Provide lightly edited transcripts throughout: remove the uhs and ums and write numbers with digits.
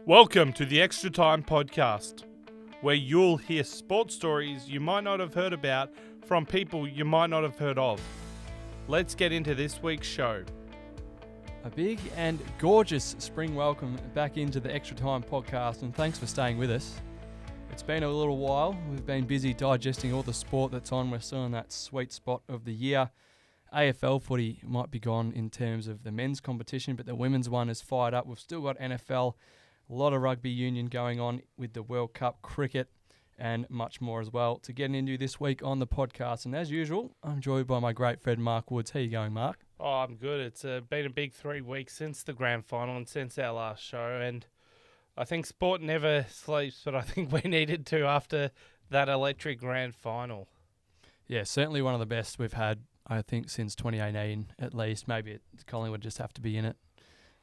Welcome to the Extra Time Podcast, where you'll hear sports stories you might not have heard about from people you might not have heard of. Let's get into this week's show. A big and gorgeous spring welcome back into the Extra Time Podcast, and thanks for staying with us. It's been a little while. We've been busy digesting all the sport that's on. We're still in that sweet spot of the year. AFL footy might be gone in terms of the men's competition, but the women's one is fired up. We've still got NFL, a lot of rugby union going on with the World Cup, cricket, and much more as well to get into this week on the podcast. And as usual, I'm joined by my great friend Mark Woods. How you going, Mark? Oh, I'm good. It's been a big 3 weeks since the Grand Final and since our last show, and I think sport never sleeps, but I think we needed to after that electric Grand Final. Yeah, certainly one of the best we've had, I think, since 2018 at least. Maybe Collingwood just have to be in it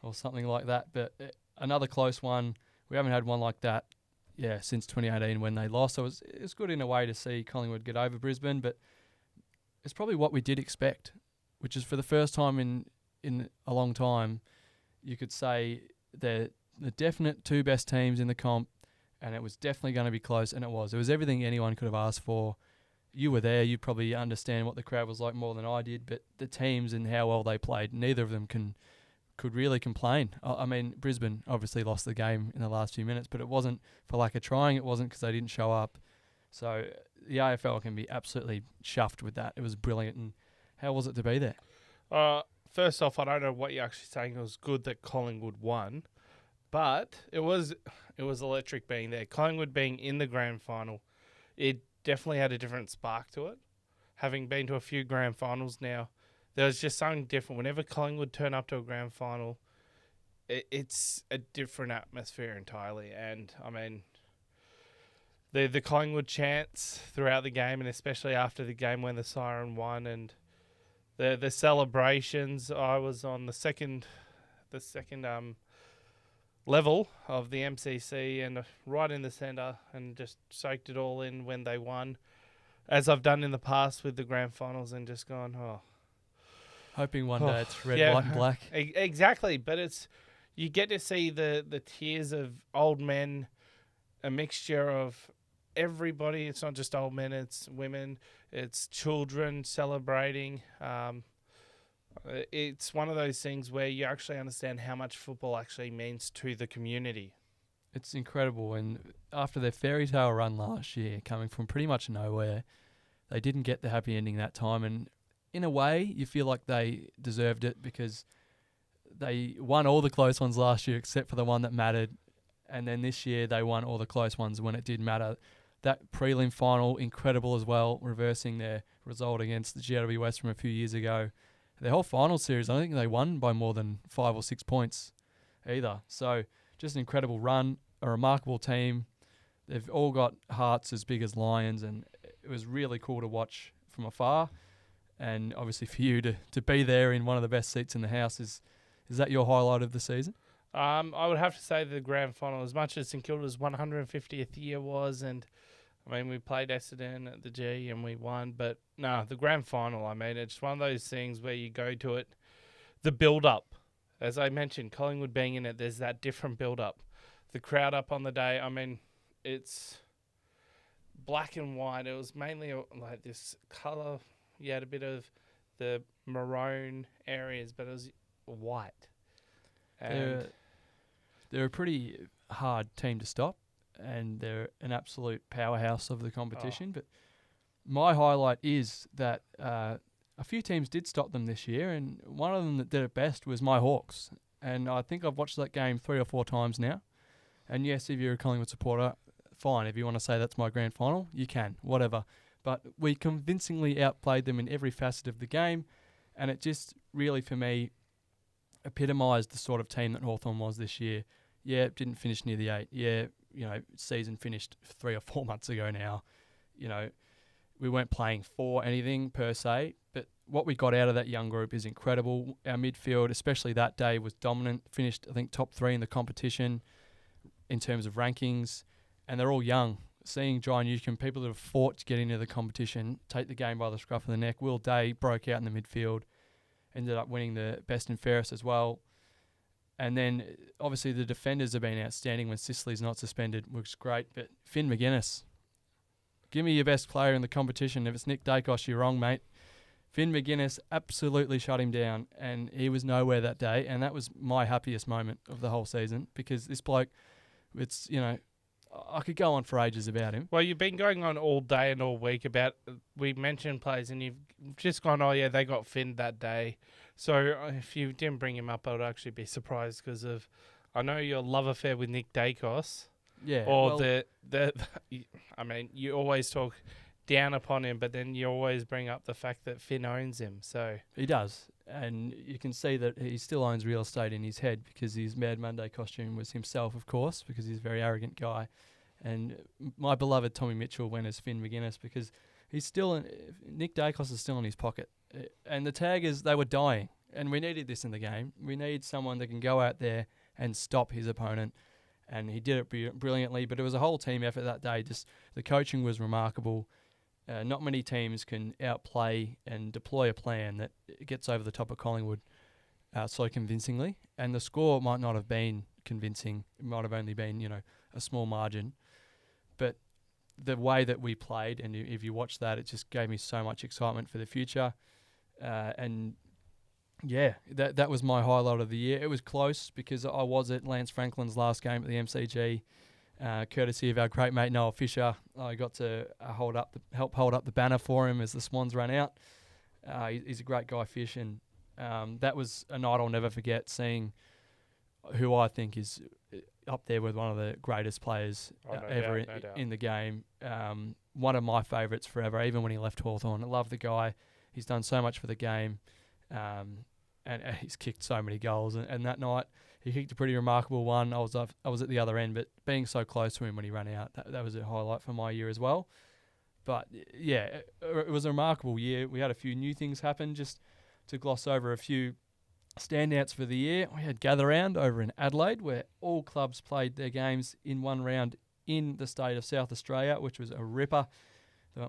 or something like that. But another close one. We haven't had one like that, since 2018 when they lost. So it was good in a way to see Collingwood get over Brisbane, but it's probably what we did expect, which is for the first time in a long time, you could say they're the definite two best teams in the comp, and it was definitely going to be close, and it was. It was everything anyone could have asked for. You were there. You probably understand what the crowd was like more than I did, but the teams and how well they played, neither of them could really complain. I mean, Brisbane obviously lost the game in the last few minutes, but it wasn't for lack of trying. It wasn't because they didn't show up. So the AFL can be absolutely chuffed with that. It was brilliant. And how was it to be there? First off, I don't know what you're actually saying. It was good that Collingwood won, but it was electric being there. Collingwood being in the Grand Final, it definitely had a different spark to it. Having been to a few Grand Finals now, there was just something different. Whenever Collingwood turn up to a Grand Final, it's a different atmosphere entirely. And, I mean, the Collingwood chants throughout the game, and especially after the game when the siren won, and the celebrations. I was on the second level of the MCC and right in the centre and just soaked it all in when they won, as I've done in the past with the Grand Finals, and just gone, Hoping one day it's red, white and black. Exactly, but you get to see the tears of old men, a mixture of everybody. It's not just old men, it's women, it's children celebrating. It's one of those things where you actually understand how much football actually means to the community. It's incredible. And after their fairy tale run last year, coming from pretty much nowhere, they didn't get the happy ending that time. And in a way, you feel like they deserved it because they won all the close ones last year except for the one that mattered. And then this year, they won all the close ones when it did matter. That prelim final, incredible as well, reversing their result against the GWS from a few years ago. Their whole final series, I don't think they won by more than 5 or 6 points either. So just an incredible run, a remarkable team. They've all got hearts as big as lions, and it was really cool to watch from afar. And obviously for you to be there in one of the best seats in the house, is that your highlight of the season? I would have to say the Grand Final, as much as St Kilda's 150th year was, and I mean, we played Essendon at the G and we won, but no, the Grand Final, I mean, it's one of those things where you go to it, the build-up. As I mentioned, Collingwood being in it, there's that different build-up. The crowd up on the day, I mean, it's black and white. It was mainly like this colour. You had a bit of the maroon areas, but it was white. And they're a pretty hard team to stop, and they're an absolute powerhouse of the competition. But my highlight is that a few teams did stop them this year, and one of them that did it best was my Hawks. And I think I've watched that game 3 or 4 times now. And yes, if you're a Collingwood supporter, fine. If you want to say that's my grand final, you can, whatever. But we convincingly outplayed them in every facet of the game, and it just really, for me, epitomised the sort of team that Hawthorn was this year. Yeah, it didn't finish near the 8. Yeah, season finished 3 or 4 months ago now. We weren't playing for anything per se, but what we got out of that young group is incredible. Our midfield, especially that day, was dominant. Finished, I think, top 3 in the competition in terms of rankings, and they're all young. Seeing John Newcombe, people that have fought to get into the competition, take the game by the scruff of the neck. Will Day broke out in the midfield, ended up winning the best and fairest as well. And then, obviously, the defenders have been outstanding when Sicily's not suspended, which is great. But Finn McGuinness, give me your best player in the competition. If it's Nick Dacos, you're wrong, mate. Finn McGuinness absolutely shut him down, and he was nowhere that day. And that was my happiest moment of the whole season, because this bloke, it's, I could go on for ages about him. Well, you've been going on all day and all week about, we mentioned players, and you've just gone, oh, yeah, they got Finn that day. So if you didn't bring him up, I would actually be surprised because of, I know your love affair with Nick Dacos. Yeah. Or I mean, you always talk down upon him, but then you always bring up the fact that Finn owns him. So he does. And you can see that he still owns real estate in his head, because his Mad Monday costume was himself, of course, because he's a very arrogant guy. And my beloved Tommy Mitchell went as Finn McGuinness because he's still Nick Dacos is still in his pocket. And the Tigers, they were dying. And we needed this in the game. We need someone that can go out there and stop his opponent. And he did it brilliantly. But it was a whole team effort that day. Just the coaching was remarkable. Not many teams can outplay and deploy a plan that gets over the top of Collingwood so convincingly. And the score might not have been convincing. It might have only been, a small margin. But the way that we played, and if you watch that, it just gave me so much excitement for the future. And yeah, that was my highlight of the year. It was close because I was at Lance Franklin's last game at the MCG. Courtesy of our great mate Noah Fisher, I got to help hold up the banner for him as the Swans ran out. He's a great guy, Fish, and that was a night I'll never forget, seeing who I think is up there with one of the greatest players ever in the game. One of my favourites forever, even when he left Hawthorn. I love the guy. He's done so much for the game, and he's kicked so many goals. And that night, he kicked a pretty remarkable one. I was at the other end, but being so close to him when he ran out, that was a highlight for my year as well. But yeah, it was a remarkable year. We had a few new things happen. Just to gloss over a few standouts for the year, we had Gather Round over in Adelaide, where all clubs played their games in one round in the state of South Australia, which was a ripper.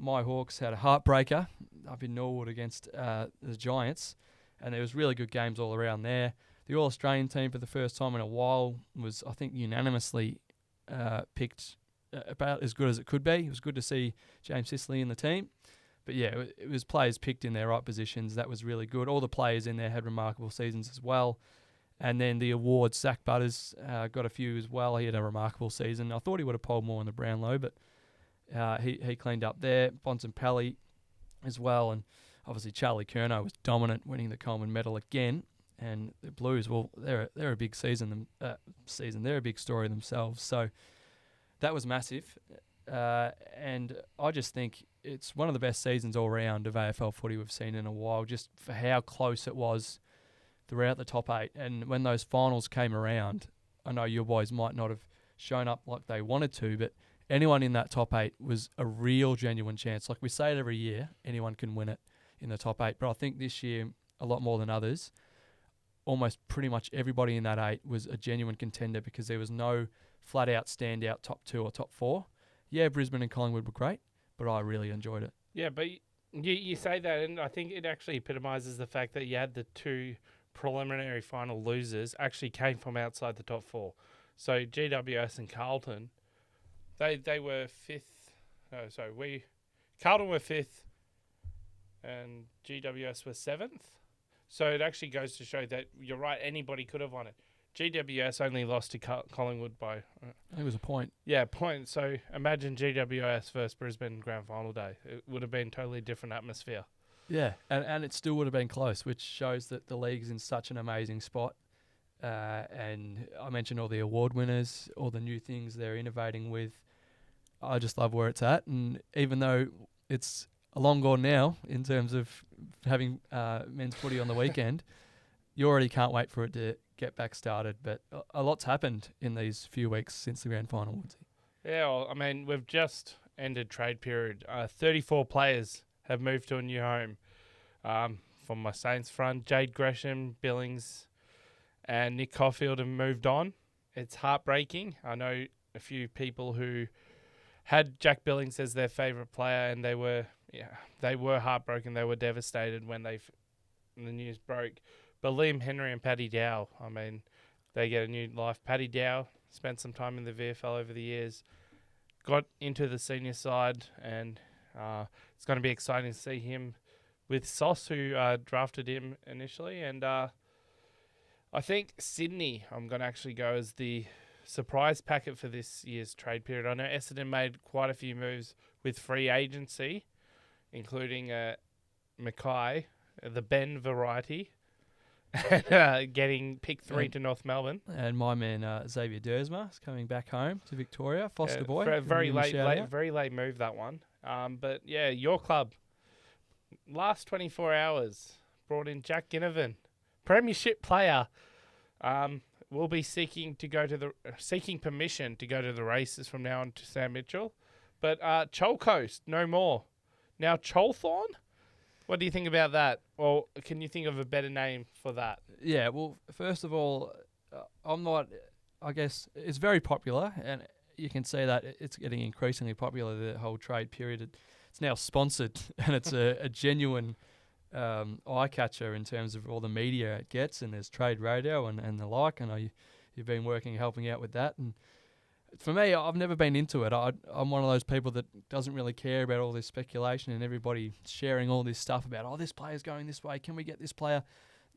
My Hawks had a heartbreaker up in Norwood against the Giants, and there was really good games all around there. The All-Australian team, for the first time in a while, was, I think, unanimously picked about as good as it could be. It was good to see James Sicily in the team. But yeah, it was players picked in their right positions. That was really good. All the players in there had remarkable seasons as well. And then the awards, Zach Butters got a few as well. He had a remarkable season. I thought he would have polled more in the Brownlow, but he cleaned up there. Bontempelli as well. And obviously Charlie Curnow was dominant, winning the Coleman medal again. And the Blues, well, they're a big season. They're a big story themselves. So that was massive. And I just think it's one of the best seasons all round of AFL footy we've seen in a while, just for how close it was throughout the top 8. And when those finals came around, I know your boys might not have shown up like they wanted to, but anyone in that top 8 was a real genuine chance. Like we say it every year, anyone can win it in the top 8. But I think this year, a lot more than others, almost pretty much everybody in that 8 was a genuine contender, because there was no flat-out standout top 2 or top 4. Yeah, Brisbane and Collingwood were great, but I really enjoyed it. Yeah, but you say that, and I think it actually epitomises the fact that you had the 2 preliminary final losers actually came from outside the top 4. So GWS and Carlton, they were 5th. Carlton were 5th, and GWS were 7th. So it actually goes to show that you're right, anybody could have won it. GWS only lost to Collingwood by... I think it was a point. Yeah, point. So imagine GWS versus Brisbane Grand Final day. It would have been totally different atmosphere. Yeah, and it still would have been close, which shows that the league's in such an amazing spot. And I mentioned all the award winners, all the new things they're innovating with. I just love where it's at. And even though it's long gone now in terms of having men's footy on the weekend, you already can't wait for it to get back started. But a lot's happened in these few weeks since the grand final, Woodsy. Yeah, well, I mean, we've just ended trade period. 34 players have moved to a new home. From my Saints front, Jade Gresham, Billings, and Nick Caulfield have moved on. It's heartbreaking. I know a few people who had Jack Billings as their favourite player, and they were heartbroken. They were devastated when the news broke. But Liam Henry and Paddy Dow, I mean, they get a new life. Paddy Dow spent some time in the VFL over the years, got into the senior side, and it's going to be exciting to see him with Sauce, who drafted him initially. And I think Sydney, I'm going to actually go as the surprise packet for this year's trade period. I know Essendon made quite a few moves with free agency, including Mackay, the Ben variety, and getting pick 3 to North Melbourne. And my man Xavier Dersma is coming back home to Victoria, foster boy. For a very late move, that one. But yeah, your club, last 24 hours, brought in Jack Ginnivan, premiership player. Will be seeking permission to go to the races from now on to Sam Mitchell. But Chol Coast, no more. Now Cholthorn? What do you think about that? Or can you think of a better name for that? Yeah, well, first of all, I guess it's very popular, and you can see that it's getting increasingly popular, the whole trade period. It's now sponsored, and it's a genuine eye catcher in terms of all the media it gets, and there's trade radio and the like. I know you've been helping out with that, and for me, I've never been into it. I'm one of those people that doesn't really care about all this speculation and everybody sharing all this stuff about, this player's going this way, can we get this player?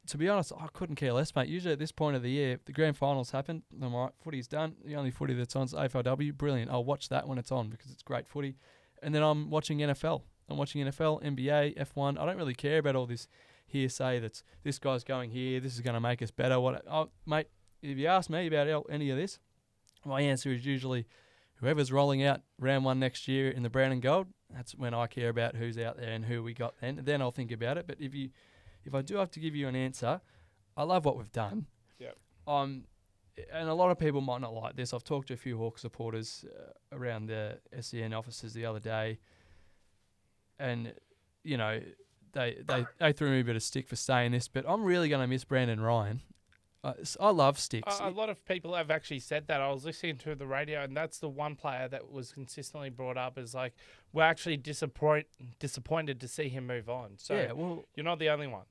To be honest, I couldn't care less, mate. Usually at this point of the year, the grand finals happen, I'm all right, footy's done. The only footy that's on is AFLW, brilliant. I'll watch that when it's on because it's great footy. And then I'm watching NFL. I'm watching NFL, NBA, F1. I don't really care about all this hearsay that's this guy's going here, this is going to make us better. Mate, if you ask me about any of this, my answer is usually whoever's rolling out round 1 next year in the brown and gold, that's when I care about who's out there and who we got then. Then I'll think about it. But if I do have to give you an answer, I love what we've done. Yep. And a lot of people might not like this. I've talked to a few Hawk supporters around the SEN offices the other day, and they threw me a bit of stick for saying this, but I'm really going to miss Brandon Ryan. I love sticks. A lot of people have actually said that. I was listening to the radio, and that's the one player that was consistently brought up as like, we're actually disappointed to see him move on. So yeah, well, you're not the only one.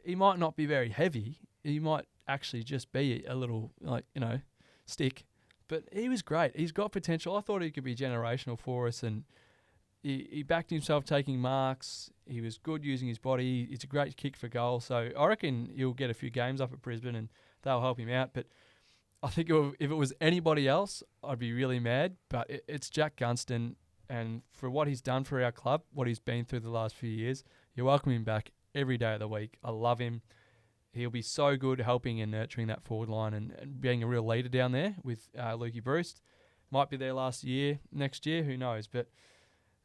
He might not be very heavy. He might actually just be a little stick, but he was great. He's got potential. I thought he could be generational for us, and he backed himself taking marks. He was good using his body. It's a great kick for goal. So I reckon he'll get a few games up at Brisbane and they'll help him out. But I think if it was anybody else, I'd be really mad. But it's Jack Gunston, and for what he's done for our club, what he's been through the last few years, you're welcome him back every day of the week. I love him. He'll be so good helping and nurturing that forward line and being a real leader down there with Lukey Bruce. Might be their last year, next year, who knows. But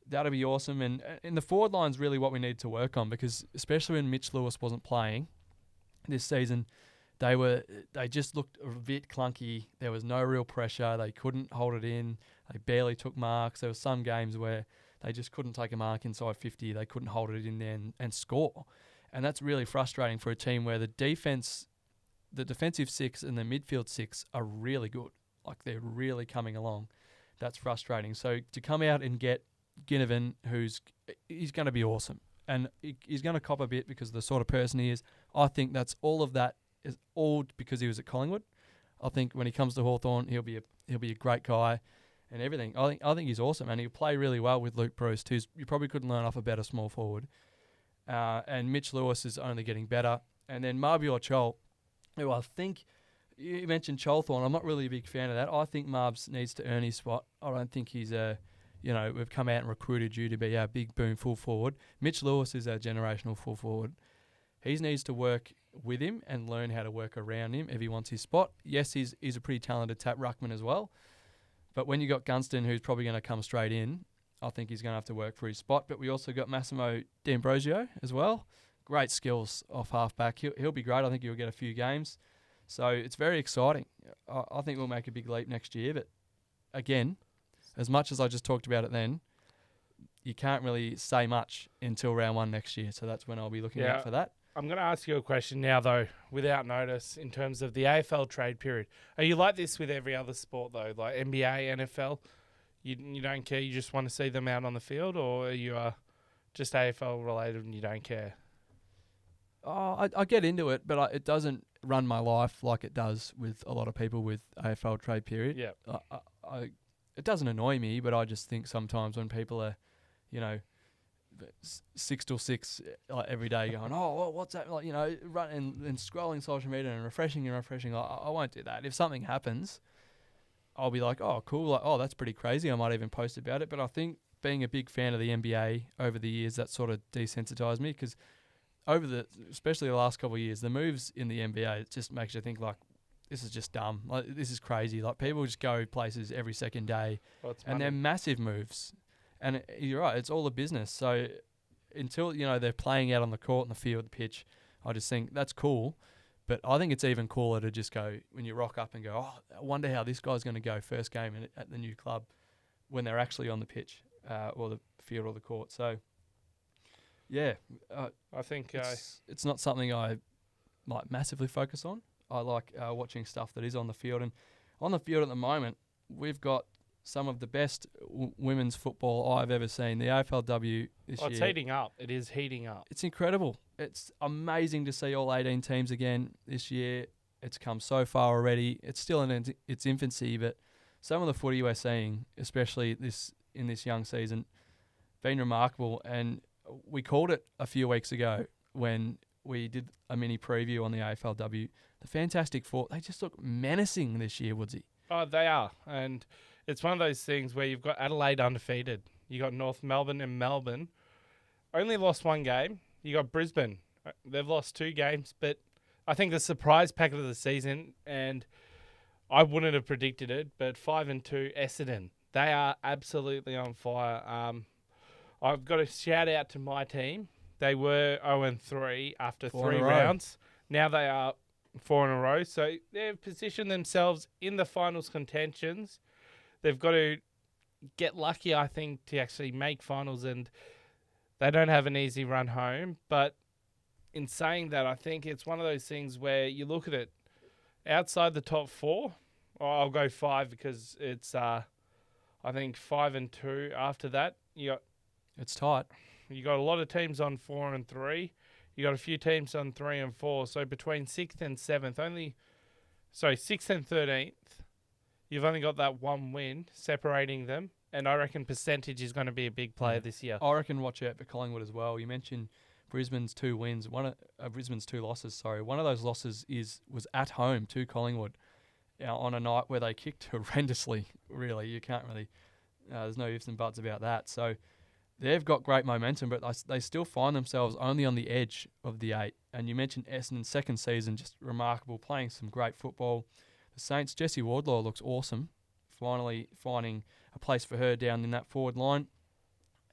that'll be awesome. And the forward line's really what we need to work on, because especially when Mitch Lewis wasn't playing this season, they just looked a bit clunky. There was no real pressure. They couldn't hold it in. They barely took marks. There were some games where they just couldn't take a mark inside 50. They couldn't hold it in there and score. And that's really frustrating for a team where the defensive six and the midfield six are really good. Like, they're really coming along. That's frustrating. So to come out and get Ginnivan, he's going to be awesome, and he's going to cop a bit because of the sort of person he is. I think that's all of that is all because he was at Collingwood. I think when he comes to Hawthorn, he'll be a great guy and everything. I think he's awesome, and he'll play really well with Luke Bruce, who's you probably couldn't learn off a better small forward. And Mitch Lewis is only getting better, and then Marbior Chol, who I think you mentioned Cholthorn. I'm not really a big fan of that. I think Marbs needs to earn his spot. I don't think he's we've come out and recruited you to be our big boom full forward. Mitch Lewis is our generational full forward. He needs to work with him and learn how to work around him if he wants his spot. Yes, he's a pretty talented tap ruckman as well. But when you got Gunston, who's probably going to come straight in, I think he's going to have to work for his spot. But we also got Massimo D'Ambrosio as well. Great skills off halfback. He'll be great. I think he'll get a few games. So it's very exciting. I think we'll make a big leap next year. But again, as much as I just talked about it then, you can't really say much until round 1 next year. So that's when I'll be looking out for that. I'm going to ask you a question now, though, without notice, in terms of the AFL trade period. Are you like this with every other sport, though, like NBA, NFL? You don't care, you just want to see them out on the field, or are you just AFL related and you don't care? I get into it, but it doesn't run my life like it does with a lot of people with AFL trade period. Yeah. It doesn't annoy me, but I just think sometimes when people are, 6 till 6 every day going, what's that? Running and scrolling social media and refreshing. I won't do that. If something happens, I'll be like, oh, cool. Like, oh, that's pretty crazy. I might even post about it. But I think being a big fan of the NBA over the years, that sort of desensitized me because especially the last couple of years, the moves in the NBA, it just makes you think like, this is just dumb. Like, this is crazy. Like, people just go places every second day, and they're massive moves. And you're right, it's all a business. So until, they're playing out on the court and the field, the pitch, I just think that's cool. But I think it's even cooler to just go, when you rock up and go, oh, I wonder how this guy's going to go first game at the new club when they're actually on the pitch or the field or the court. So, yeah. I think it's not something I like massively focus on. I like watching stuff that is on the field. And on the field at the moment, we've got some of the best women's football I've ever seen. The AFLW this year. It's heating up. It is heating up. It's incredible. It's amazing to see all 18 teams again this year. It's come so far already. It's still in its infancy, but some of the footy we're seeing, especially in this young season, been remarkable. And we called it a few weeks ago when we did a mini preview on the AFLW. The Fantastic Four, they just look menacing this year, Woodsy. Oh, they are. And it's one of those things where you've got Adelaide undefeated. You got North Melbourne and Melbourne. Only lost one game. You got Brisbane. They've lost 2 games, but I think the surprise packet of the season, and I wouldn't have predicted it, but 5-2 Essendon. They are absolutely on fire. I've got to shout out to my team. They were 0-3 after 3 rounds. Now they are 4 in a row. So they've positioned themselves in the finals contentions. They've got to get lucky, I think, to actually make finals, and they don't have an easy run home. But in saying that, I think it's one of those things where you look at it outside the top 4, or I'll go 5 because it's, I think, 5-2 after that. It's tight. You got a lot of teams on 4-3. You got a few teams on 3-4. So between 6th and 7th, 6th and 13th, you've only got that one win separating them. And I reckon percentage is going to be a big player this year. I reckon watch out for Collingwood as well. You mentioned Brisbane's 2 wins, Brisbane's 2 losses. Sorry, one of those losses was at home to Collingwood on a night where they kicked horrendously. Really, you can't really. There's no ifs and buts about that. So they've got great momentum, but they still find themselves only on the edge of the 8. And you mentioned Essendon's second season, just remarkable, playing some great football. The Saints, Jessie Wardlaw looks awesome, finally finding a place for her down in that forward line.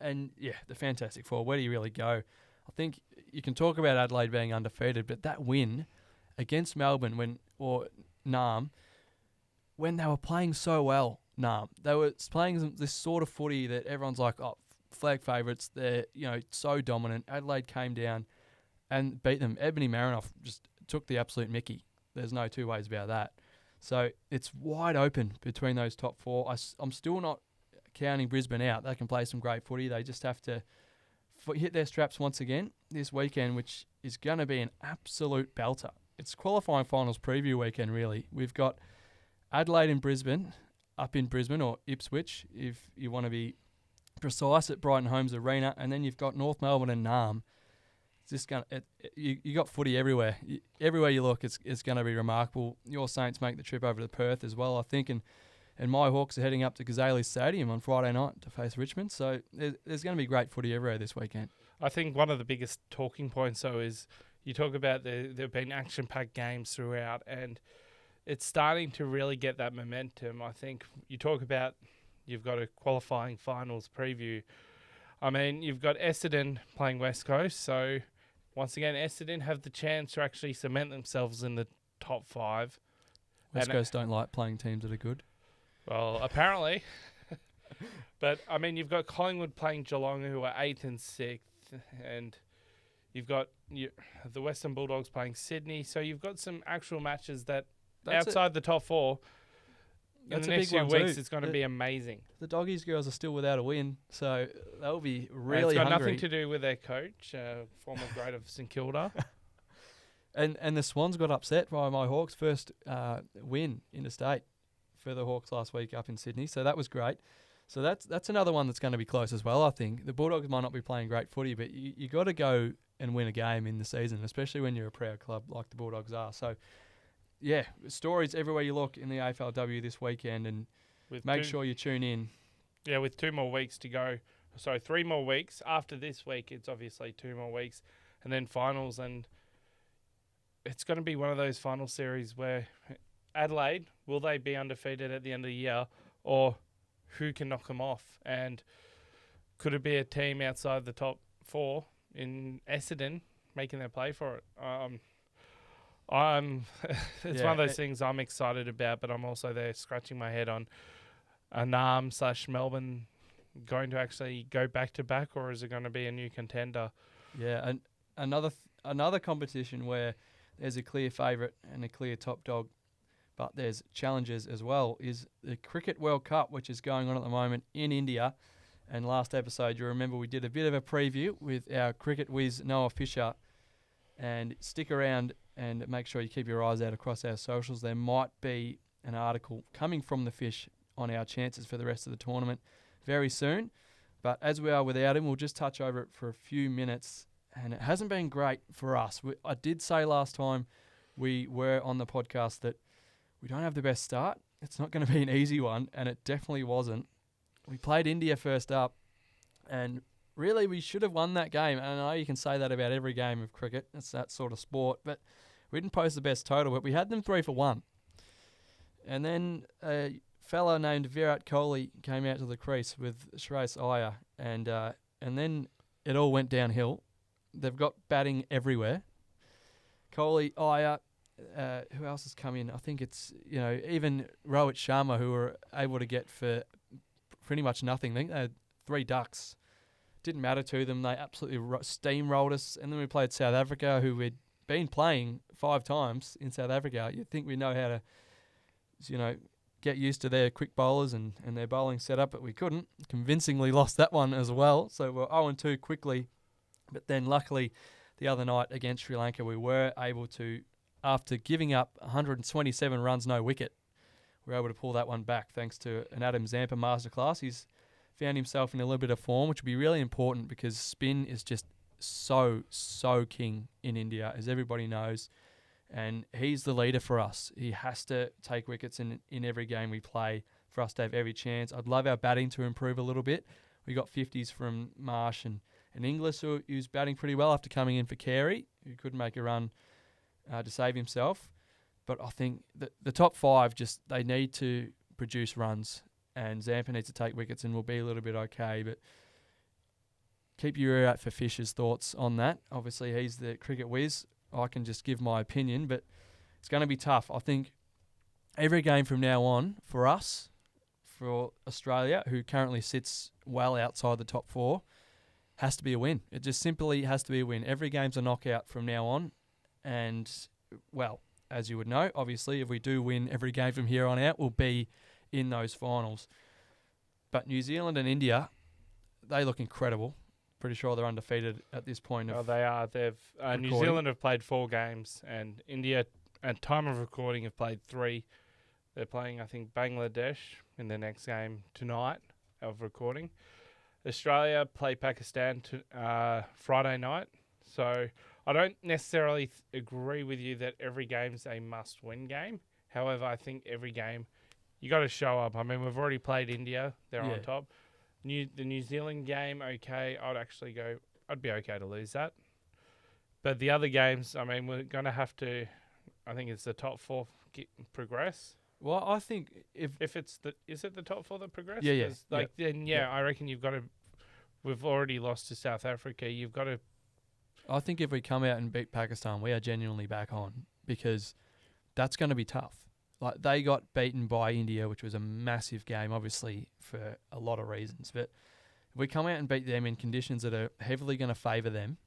And, yeah, the Fantastic Four, where do you really go? I think you can talk about Adelaide being undefeated, but that win against Melbourne or Nam, when they were playing so well, Nam, they were playing this sort of footy that everyone's like, oh, flag favourites, they're so dominant. Adelaide came down and beat them. Ebony Marinoff just took the absolute mickey. There's no two ways about that. So it's wide open between those top 4. I'm still not counting Brisbane out. They can play some great footy. They just have to hit their straps once again this weekend, which is going to be an absolute belter. It's qualifying finals preview weekend, really. We've got Adelaide and Brisbane, up in Brisbane or Ipswich, if you want to be precise, at Brighton Homes Arena, and then you've got North Melbourne and Nam. It's just you got footy everywhere. Everywhere you look, it's going to be remarkable. Your Saints make the trip over to Perth as well, I think, and my Hawks are heading up to Gazaley Stadium on Friday night to face Richmond. So there's going to be great footy everywhere this weekend. I think one of the biggest talking points, though, is you talk about there have been action-packed games throughout, and it's starting to really get that momentum. I think you talk about you've got a qualifying finals preview. I mean, you've got Essendon playing West Coast, so once again, Essendon have the chance to actually cement themselves in the top 5. West Coast don't like playing teams that are good. Well, apparently. But, I mean, you've got Collingwood playing Geelong, who are 8th and 6th, and you've got the Western Bulldogs playing Sydney, so you've got some actual matches that outside the top 4. In the next few weeks, it's going to be amazing. The Doggies girls are still without a win, so they'll be really hungry. It's got nothing to do with their coach, former great of St Kilda. And the Swans got upset by my Hawks' first win interstate for the Hawks last week up in Sydney. So that was great. So that's another one that's going to be close as well, I think. The Bulldogs might not be playing great footy, but you got to go and win a game in the season, especially when you're a proud club like the Bulldogs are. So, yeah, stories everywhere you look in the AFLW this weekend, and make sure you tune in. Yeah, with 2 more weeks to go. So 3 more weeks. After this week, it's obviously 2 more weeks, and then finals. And it's going to be one of those final series where Adelaide, will they be undefeated at the end of the year, or who can knock them off? And could it be a team outside the top 4 in Essendon making their play for it? It's one of those things I'm excited about, but I'm also there scratching my head on Melbourne going to actually go back to back, or is it going to be a new contender? Yeah, and another competition where there's a clear favourite and a clear top dog, but there's challenges as well, is the Cricket World Cup, which is going on at the moment in India. And last episode, you remember we did a bit of a preview with our cricket whiz Noah Fisher. And stick around and make sure you keep your eyes out across our socials. There might be an article coming from the Fish on our chances for the rest of the tournament very soon. But as we are without him, we'll just touch over it for a few minutes. And it hasn't been great for us. I did say last time we were on the podcast that we don't have the best start. It's not going to be an easy one, and it definitely wasn't. We played India first up, and really we should have won that game. And I know you can say that about every game of cricket. It's that sort of sport. But we didn't post the best total, but we had them 3 for 1. And then a fella named Virat Kohli came out to the crease with Shreyas Iyer, and then it all went downhill. They've got batting everywhere. Kohli, Iyer, who else has come in? I think it's, even Rohit Sharma, who were able to get for pretty much nothing. I think they had 3 ducks. Didn't matter to them. They absolutely steamrolled us. And then we played South Africa, who we'd been playing 5 times in South Africa. You'd think we know how to, get used to their quick bowlers and their bowling setup, but we couldn't. Convincingly lost that one as well. So we're 0-2 quickly. But then luckily the other night against Sri Lanka, we were able to, after giving up 127 runs, no wicket, we were able to pull that one back thanks to an Adam Zampa masterclass. He's found himself in a little bit of form, which would be really important because spin is just so king in India, as everybody knows. And he's the leader for us. He has to take wickets in every game we play for us to have every chance. I'd love our batting to improve a little bit. We got 50s from Marsh and Inglis, who's batting pretty well after coming in for Carey, who couldn't make a run to save himself. But I think that the top 5, they need to produce runs, and Zampa needs to take wickets and we'll be a little bit okay. But keep your ear out for Fisher's thoughts on that. Obviously, he's the cricket whiz. I can just give my opinion, but it's going to be tough. I think every game from now on, for us, for Australia, who currently sits well outside the top 4, has to be a win. It just simply has to be a win. Every game's a knockout from now on. And, well, as you would know, obviously, if we do win every game from here on out, we'll be in those finals. But New Zealand and India, they look incredible. Pretty sure they're undefeated at this point. They are. They've New Zealand have played 4 games, and India, at time of recording, have played 3. They're playing, I think, Bangladesh in their next game tonight of recording. Australia play Pakistan Friday night. So I don't necessarily agree with you that every game's a must-win game. However, I think every game you got to show up. I mean, we've already played India; they're on top. The New Zealand game, okay, I'd be okay to lose that. But the other games, I mean, we're going to have to. I think it's the top 4 progress. Well, I think if it's is it the top 4 that progress? Yeah. Then I reckon you've got to. We've already lost to South Africa. You've got to. I think if we come out and beat Pakistan, we are genuinely back on, because that's going to be tough. Like, they got beaten by India, which was a massive game, obviously, for a lot of reasons. But if we come out and beat them in conditions that are heavily going to favour them,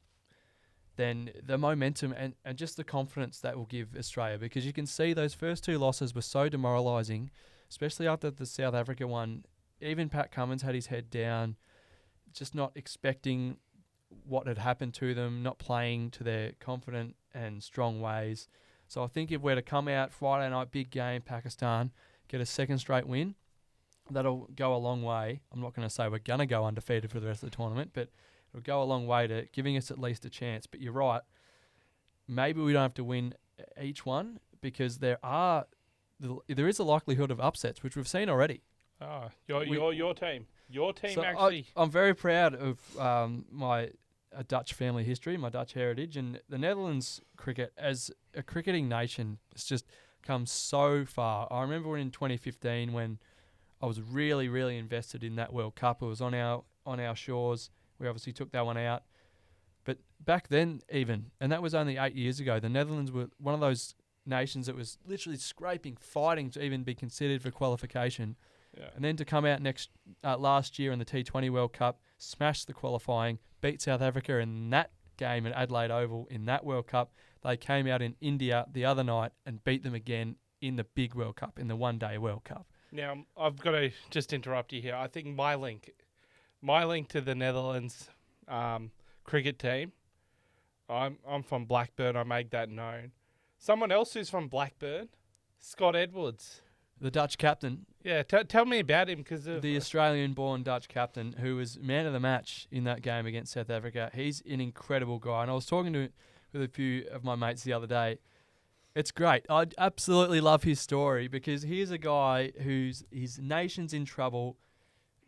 then the momentum and just the confidence that will give Australia, because you can see those first 2 losses were so demoralising, especially after the South Africa one. Even Pat Cummins had his head down, just not expecting what had happened to them, not playing to their confident and strong ways. So I think if we're to come out Friday night, big game, Pakistan, get a second straight win, that'll go a long way. I'm not going to say we're going to go undefeated for the rest of the tournament, but it'll go a long way to giving us at least a chance. But you're right. Maybe we don't have to win each one because there is a likelihood of upsets, which we've seen already. Your team. Your team So actually. I'm very proud of my Dutch family history, my Dutch heritage, and the Netherlands cricket as a cricketing nation has just come so far. I remember in 2015 when I was really, really invested in that World Cup. It was on our shores. We obviously took that one out. But back then even, and that was only 8 years ago, the Netherlands were one of those nations that was literally scraping, fighting to even be considered for qualification. Yeah. And then to come out last year in the T20 World Cup, smash the qualifying, beat South Africa in that game at Adelaide Oval in that World Cup. They came out in India the other night and beat them again in the big World Cup, in the one-day World Cup. Now, I've got to just interrupt you here. I think my link to the Netherlands cricket team, I'm from Blackburn. I make that known. Someone else who's from Blackburn, Scott Edwards. The Dutch captain. Yeah, tell me about him because the Australian-born Dutch captain who was man of the match in that game against South Africa. He's an incredible guy, and I was talking with a few of my mates the other day. It's great. I absolutely love his story because he's a guy his nation's in trouble.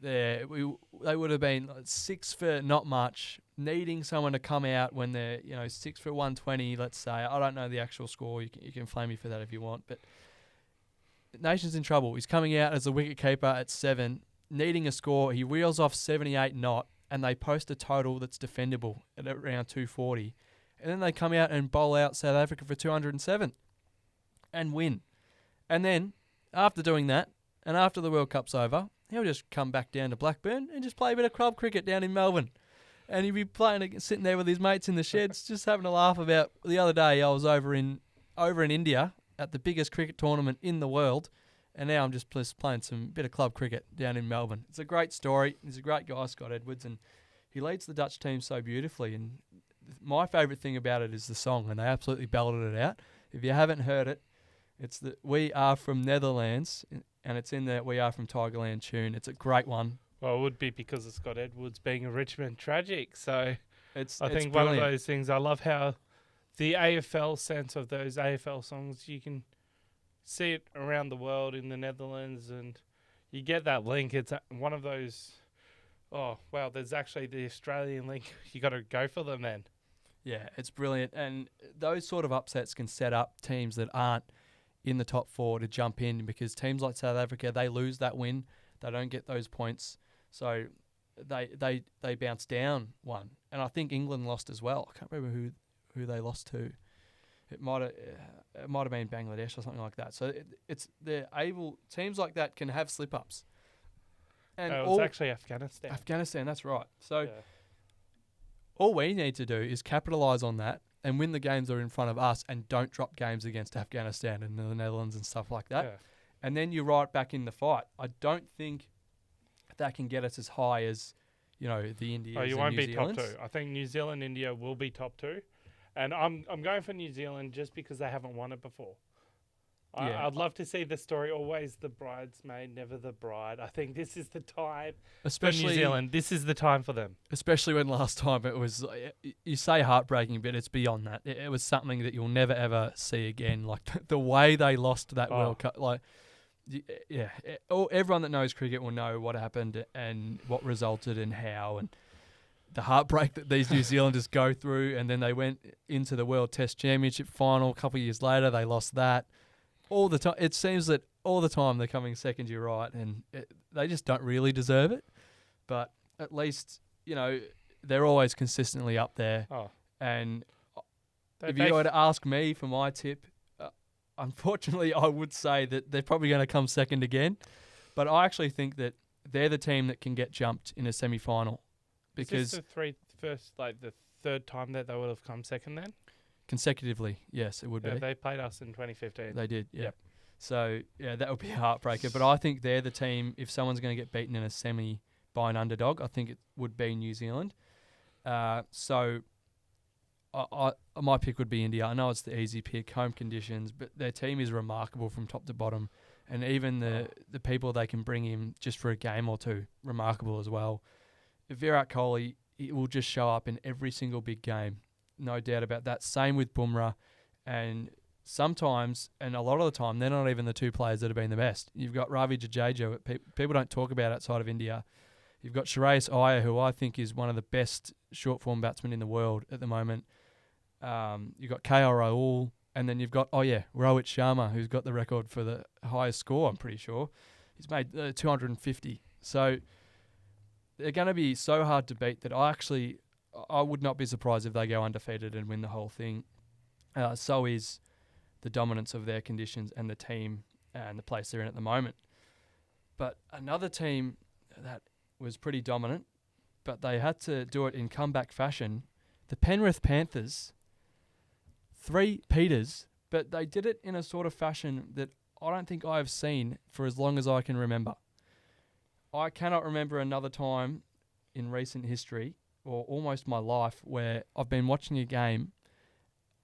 They would have been 6 for not much, needing someone to come out when they're 6 for 120. Let's say I don't know the actual score. You can flame me for that if you want, but nation's in trouble. He's coming out as a wicketkeeper at 7, needing a score. He reels off 78 not, and they post a total that's defendable at around 240. And then they come out and bowl out South Africa for 207 and win. And then, after doing that, and after the World Cup's over, he'll just come back down to Blackburn and just play a bit of club cricket down in Melbourne. And he'll be sitting there with his mates in the sheds, just having a laugh about. The other day, I was over in India at the biggest cricket tournament in the world, and now I'm just playing some bit of club cricket down in Melbourne. It's a great story. He's a great guy, Scott Edwards, and he leads the Dutch team so beautifully. And my favourite thing about it is the song, and they absolutely belted it out. If you haven't heard it, it's the We Are From Netherlands, and it's in the We Are From Tigerland tune. It's a great one. Well, it would be because of Scott Edwards being a Richmond tragic. So I think brilliant. one of those things, I love how the AFL sense of those AFL songs, you can see it around the world in the Netherlands, and you get that link. It's one of those, oh, wow, there's actually the Australian link. You got to go for them then. Yeah, it's brilliant. And those sort of upsets can set up teams that aren't in the top 4 to jump in, because teams like South Africa, they lose that win. They don't get those points. So they bounce down one. And I think England lost as well. I can't remember who they lost to. It might have been Bangladesh or something like that. So they're able, teams like that can have slip ups. And it was actually Afghanistan. Afghanistan, that's right. So all we need to do is capitalise on that and win the games that are in front of us, and don't drop games against Afghanistan and the Netherlands and stuff like that. Yeah. And then you're right back in the fight. I don't think that can get us as high as, the Indians. Oh, you and won't New be Zealand's. top 2. I think New Zealand, India will be top 2. And I'm going for New Zealand just because they haven't won it before. I'd love to see the story, always the bridesmaid, never the bride. I think this is the time for New Zealand. This is the time for them. Especially when last time it was, you say heartbreaking, but it's beyond that. It was something that you'll never, ever see again. Like the way they lost that World Cup. Everyone that knows cricket will know what happened and what resulted and how, and the heartbreak that these New Zealanders go through. And then they went into the World Test Championship final a couple of years later. They lost that. All the time, it seems that all the time they're coming second. You're right, and they just don't really deserve it. But at least they're always consistently up there. Oh. And if you were to ask me for my tip, unfortunately, I would say that they're probably going to come second again. But I actually think that they're the team that can get jumped in a semi-final, because is this the third time that they would have come second then? Consecutively, yes, it would be. They played us in 2015. They did, yeah. Yep. So, that would be a heartbreaker. But I think they're the team, if someone's going to get beaten in a semi by an underdog, I think it would be New Zealand. So my pick would be India. I know it's the easy pick, home conditions, but their team is remarkable from top to bottom. And even the people they can bring in just for a game or two, remarkable as well. Virat Kohli, he will just show up in every single big game. No doubt about that. Same with Bumrah. And sometimes, and a lot of the time, they're not even the two players that have been the best. You've got Ravi Jadeja, people don't talk about outside of India. You've got Shreyas Iyer, who I think is one of the best short-form batsmen in the world at the moment. You've got KL Rahul, and then you've got, Rohit Sharma, who's got the record for the highest score, I'm pretty sure. He's made 250. So they're going to be so hard to beat that I would not be surprised if they go undefeated and win the whole thing. So is the dominance of their conditions and the team and the place they're in at the moment. But another team that was pretty dominant, but they had to do it in comeback fashion, the Penrith Panthers, 3 Peters, but they did it in a sort of fashion that I don't think I have seen for as long as I can remember. I cannot remember another time in recent history, or almost my life, where I've been watching a game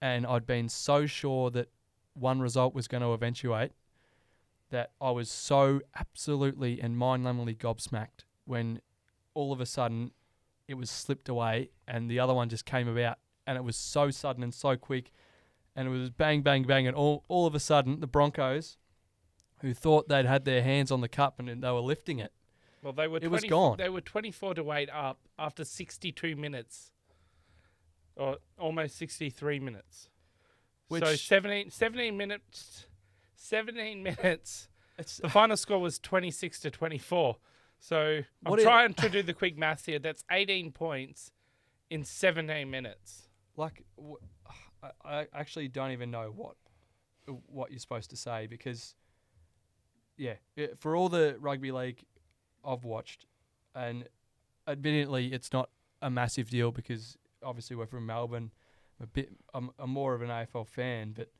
and I'd been so sure that one result was going to eventuate that I was so absolutely and mind-numbingly gobsmacked when all of a sudden it was slipped away and the other one just came about, and it was so sudden and so quick, and it was bang, bang, bang, and all of a sudden the Broncos, who thought they'd had their hands on the cup and they were lifting it, well, they were was gone. They were 24-8 up after 62 minutes, or almost 63 minutes. So 17 minutes. 17 minutes. The final score was 26-24. So I'm trying to do the quick maths here. That's 18 points in 17 minutes. Like, I actually don't even know what you're supposed to say, because, for all the rugby league I've watched, and admittedly it's not a massive deal because obviously we're from Melbourne. I'm more of an AFL fan, but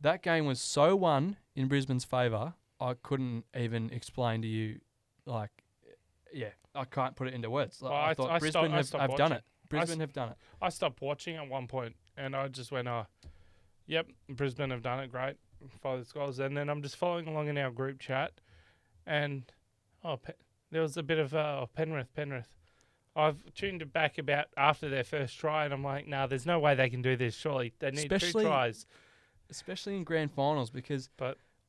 that game was so won in Brisbane's favour, I couldn't even explain to you, I can't put it into words. I thought Brisbane have done it. Brisbane have done it. I stopped watching at one point and I just went, yep, Brisbane have done it, great, follow the scores. And then I'm just following along in our group chat and, there was a bit of Penrith. I've tuned it back about after their first try, and I'm like, there's no way they can do this. Surely they need 2 tries, especially in grand finals. Because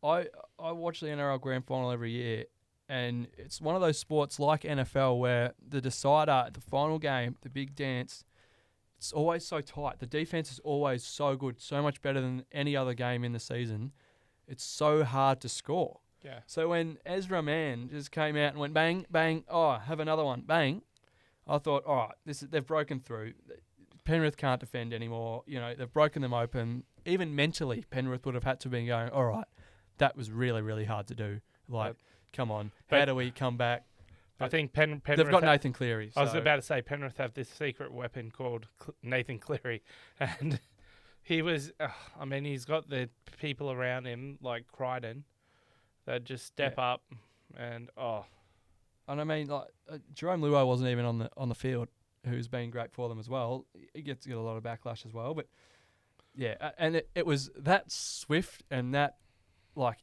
I watch the NRL Grand Final every year, and it's one of those sports like NFL where the decider, the final game, the big dance, it's always so tight. The defense is always so good, so much better than any other game in the season. It's so hard to score. Yeah. So when Ezra Mann just came out and went bang, bang, have another one, bang, I thought, all right, they've broken through. Penrith can't defend anymore. They've broken them open. Even mentally, Penrith would have had to have been going, all right, that was really, really hard to do. Come on, how do we come back? But I think Penrith... They've got Nathan Cleary. I was about to say, Penrith have this secret weapon called Nathan Cleary. And he was... he's got the people around him, like Crichton, that just step up and... And I mean, Jerome Luai wasn't even on the field, who's been great for them as well. He gets a lot of backlash as well. But, and it was that swift and that,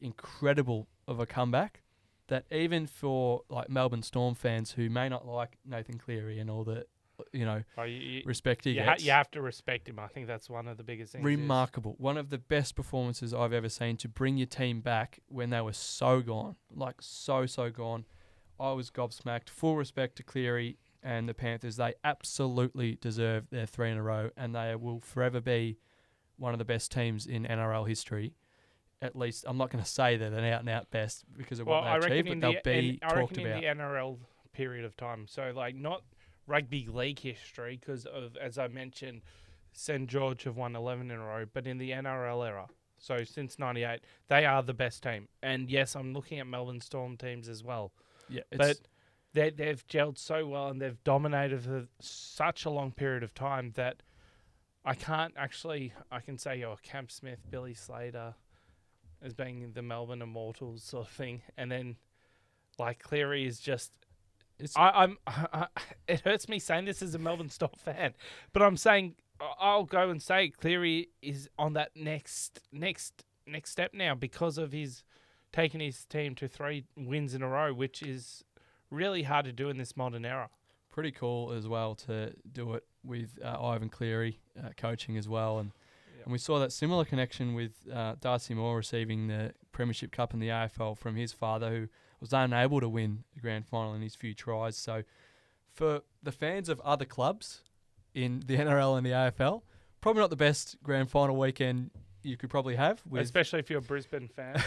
incredible of a comeback that even for, Melbourne Storm fans who may not like Nathan Cleary and all the, respect he gets. You have to respect him. I think that's one of the biggest things. Remarkable. One of the best performances I've ever seen to bring your team back when they were so gone. So gone. I was gobsmacked. Full respect to Cleary and the Panthers. They absolutely deserve their 3 in a row, and they will forever be one of the best teams in NRL history. At least, I'm not going to say they're an out-and-out best because of what they achieved, but they'll be talked about. in the NRL period of time. So, not rugby league history because of, as I mentioned, St. George have won 11 in a row, but in the NRL era. So, since 98, they are the best team. And, yes, I'm looking at Melbourne Storm teams as well. Yeah, but they've gelled so well and they've dominated for such a long period of time that I can say, Cam Smith, Billy Slater as being the Melbourne Immortals sort of thing. And then, Cleary is just... it hurts me saying this as a Melbourne Storm fan, but I'm saying I'll go and say Cleary is on that next step now because of his taking his team to 3 wins in a row, which is really hard to do in this modern era. Pretty cool as well to do it with Ivan Cleary coaching as well. And we saw that similar connection with Darcy Moore receiving the Premiership Cup in the AFL from his father, who was unable to win the grand final in his few tries. So for the fans of other clubs in the NRL and the AFL, probably not the best grand final weekend you could probably have. Especially if you're a Brisbane fan.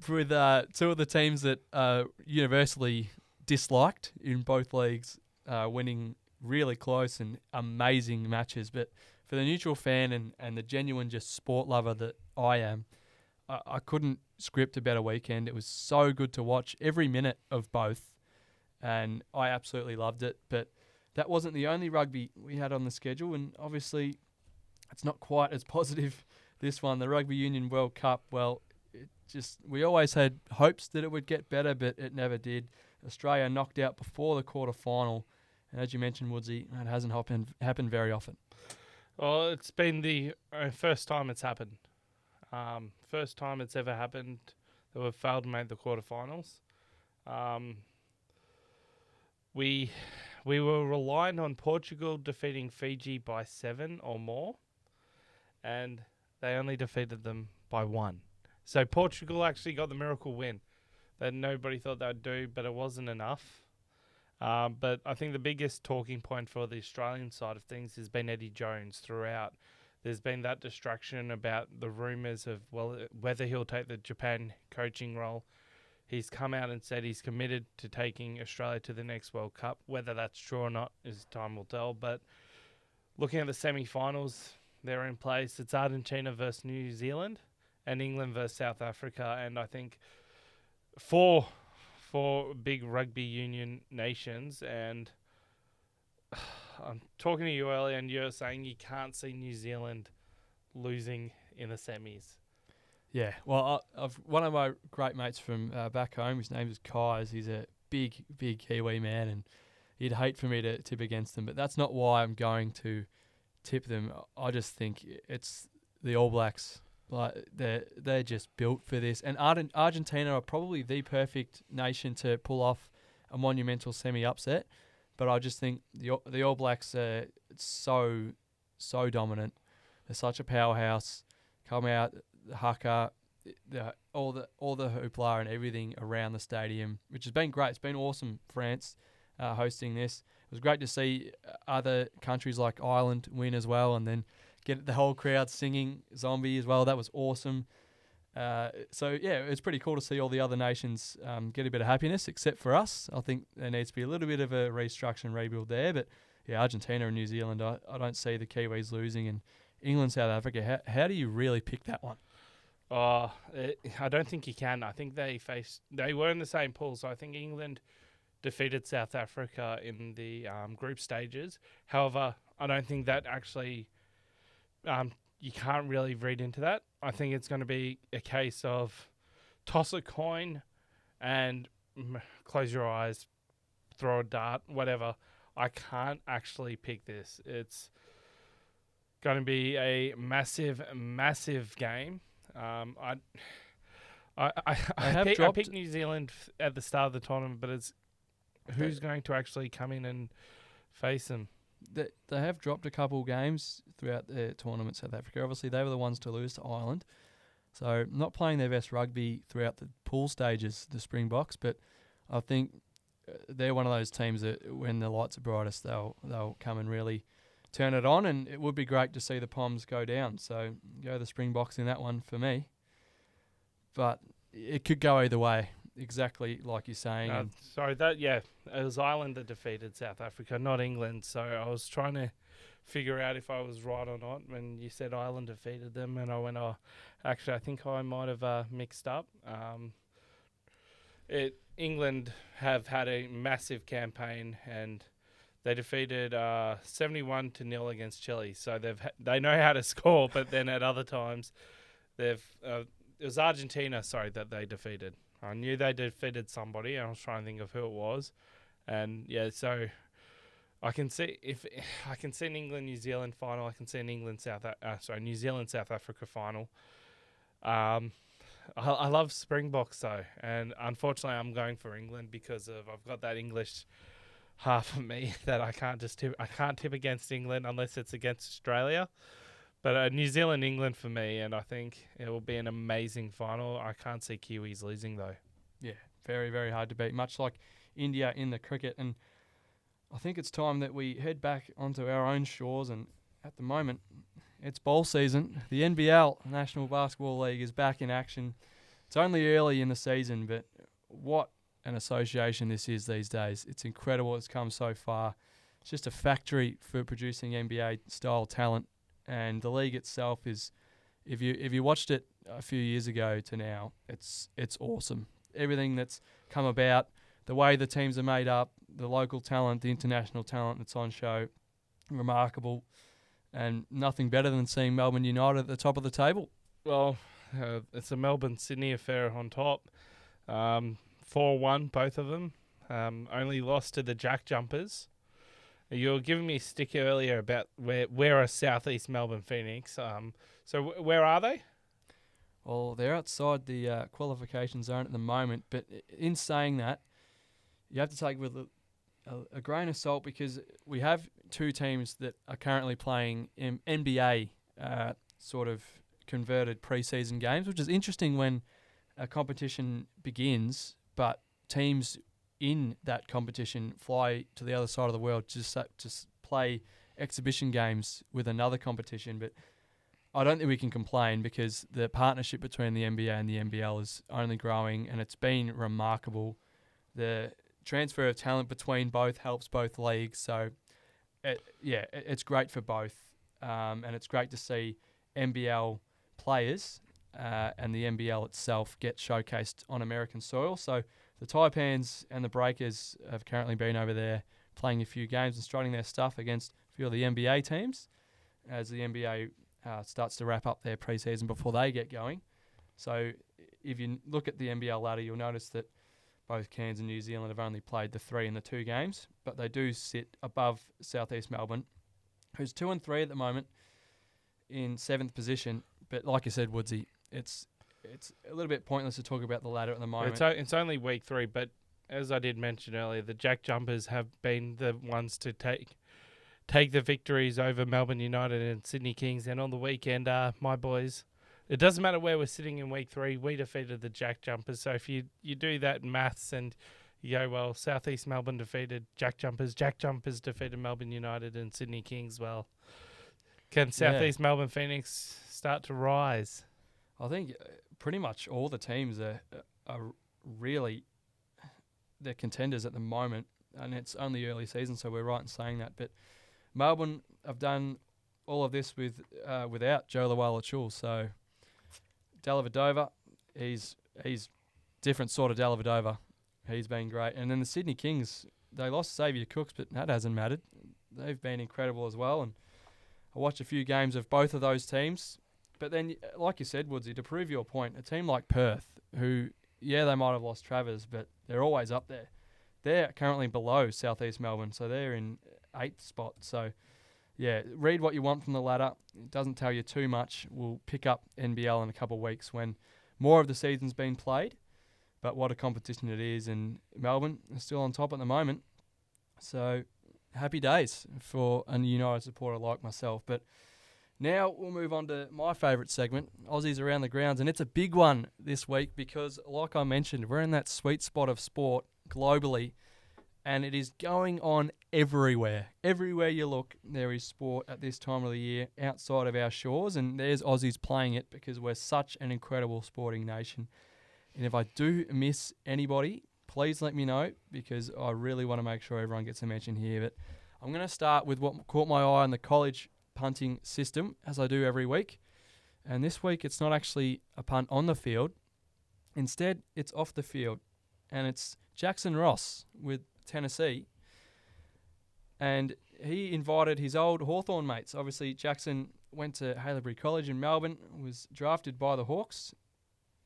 With two of the teams that are universally disliked in both leagues winning really close and amazing matches. But for the neutral fan and the genuine just sport lover that I am, I couldn't script a better weekend. It was so good to watch every minute of both, and I absolutely loved it. But that wasn't the only rugby we had on the schedule, and obviously it's not quite as positive, this one. The Rugby Union World Cup, well, we always had hopes that it would get better, but it never did. Australia knocked out before the quarter-final, and as you mentioned, Woodsy, it hasn't happened very often. Well, it's been the first time it's happened. First time it's ever happened that we've failed to make the quarterfinals. We were reliant on Portugal defeating Fiji by 7 or more, and they only defeated them by 1. So Portugal actually got the miracle win that nobody thought they'd do, but it wasn't enough. But I think the biggest talking point for the Australian side of things has been Eddie Jones throughout. There's been that distraction about the rumours of whether he'll take the Japan coaching role. He's come out and said he's committed to taking Australia to the next World Cup. Whether that's true or not is time will tell. But looking at the semi-finals, they're in place. It's Argentina versus New Zealand and England versus South Africa. And I think four big rugby union nations, and I'm talking to you earlier and you're saying you can't see New Zealand losing in the semis. Yeah, well, I've one of my great mates from back home, his name is Kais. He's a big Kiwi man, and he'd hate for me to tip against them, but that's not why I'm going to tip them. I just think it's the All Blacks. Like they're just built for this, and Argentina are probably the perfect nation to pull off a monumental semi-upset. But I just think the All Blacks are so dominant. They're such a powerhouse. Come out, the haka, all the hoopla and everything around the stadium, which has been great. It's been awesome. France hosting this. It was great to see other countries like Ireland win as well, and then get the whole crowd singing Zombie as well. That was awesome. So, yeah, it's pretty cool to see all the other nations get a bit of happiness, except for us. I think there needs to be a little bit of a restructure and rebuild there. But, yeah, Argentina and New Zealand, I don't see the Kiwis losing. And England, South Africa, how do you really pick that one? I don't think you can. I think they were in the same pool, so I think England defeated South Africa in the group stages. However, I don't think that actually... you can't really read into that. I think it's going to be a case of toss a coin and close your eyes, throw a dart, whatever. I can't actually pick this. It's going to be a massive game. I picked New Zealand at the start of the tournament, but it's who's going to actually come in and face them. They have dropped a couple games throughout the tournament, South Africa. Obviously, they were the ones to lose to Ireland. So, not playing their best rugby throughout the pool stages, the Springboks, but I think they're one of those teams that when the lights are brightest, they'll come and really turn it on, and it would be great to see the Poms go down. So, go the Springboks in that one for me. But it could go either way. Exactly like you're saying. It was Ireland that defeated South Africa, not England. So I was trying to figure out if I was right or not when you said Ireland defeated them, and I went, actually, I think I might have mixed up. England have had a massive campaign, and they defeated 71-0 against Chile. So they know how to score, but then at other times, it was Argentina, that they defeated. I knew they defeated somebody. I was trying to think of who it was. And, yeah, so I can see if I can see an England New Zealand final. I can see an New Zealand South Africa final. I love Springboks though, and unfortunately, I'm going for England because I've got that English half of me that I can't tip against England unless it's against Australia. But New Zealand England for me, and I think it will be an amazing final. I can't see Kiwis losing though. Yeah, very, very hard to beat. Much like India in the cricket, and I think it's time that we head back onto our own shores. And at the moment, it's bowl season. The NBL, National Basketball League, is back in action. It's only early in the season, but what an association this is these days. It's incredible. It's come so far. It's just a factory for producing NBA-style talent. And the league itself is, if you watched it a few years ago to now, it's awesome. Everything that's come about, the way the teams are made up, the local talent, the international talent that's on show, remarkable. And nothing better than seeing Melbourne United at the top of the table. Well, it's a Melbourne-Sydney affair on top. 4-1, both of them. Only lost to the Jack Jumpers. You were giving me a stick earlier about where are Southeast Melbourne Phoenix. So where are they? Well, they're outside the qualification zone at the moment. But in saying that, you have to take with a grain of salt because we have two teams that are currently playing NBA sort of converted preseason games, which is interesting when a competition begins, but teams in that competition fly to the other side of the world to play exhibition games with another competition. But I don't think we can complain because the partnership between the NBA and the NBL is only growing, and it's been remarkable. The transfer of talent between both helps both leagues. So, it's great for both. And it's great to see NBL players and the NBL itself get showcased on American soil. So the Taipans and the Breakers have currently been over there playing a few games and strutting their stuff against a few of the NBA teams as the NBA starts to wrap up their preseason before they get going. So if you look at the NBL ladder, you'll notice that both Cairns and New Zealand have only played the 3 in the 2 games, but they do sit above Southeast Melbourne, who's 2-3 at the moment in 7th position. But like you said, Woodsy, it's a little bit pointless to talk about the ladder at the moment. It's only week 3, but as I did mention earlier, the Jack Jumpers have been the ones to take the victories over Melbourne United and Sydney Kings. And on the weekend, my boys, it doesn't matter where we're sitting in week 3, we defeated the Jack Jumpers. So if you do that in maths and you go, well, Southeast Melbourne defeated Jack Jumpers defeated Melbourne United and Sydney Kings, well, can Southeast Melbourne Phoenix start to rise? I think pretty much all the teams are really they're contenders at the moment, and it's only early season, so we're right in saying that. But Melbourne have done all of this without Joe Lawala-Chul, so Dellavedova, he's different sort of Dellavedova. He's been great. And then the Sydney Kings, they lost Xavier Cooks, but that hasn't mattered. They've been incredible as well, and I watched a few games of both of those teams. But then, like you said, Woodsy, to prove your point, a team like Perth, who, they might have lost Travers, but they're always up there. They're currently below Southeast Melbourne, so they're in 8th spot. So, read what you want from the ladder. It doesn't tell you too much. We'll pick up NBL in a couple of weeks when more of the season's been played. But what a competition it is, and Melbourne is still on top at the moment. So, happy days for a United supporter like myself. But now we'll move on to my favourite segment, Aussies Around the Grounds, and it's a big one this week because, like I mentioned, we're in that sweet spot of sport globally, and it is going on everywhere. Everywhere you look, there is sport at this time of the year outside of our shores, and there's Aussies playing it because we're such an incredible sporting nation. And if I do miss anybody, please let me know because I really want to make sure everyone gets a mention here. But I'm going to start with what caught my eye on the college punting system, as I do every week. And this week, it's not actually a punt on the field. Instead, it's off the field. And it's Jackson Ross with Tennessee. And he invited his old Hawthorn mates. Obviously, Jackson went to Haileybury College in Melbourne, was drafted by the Hawks,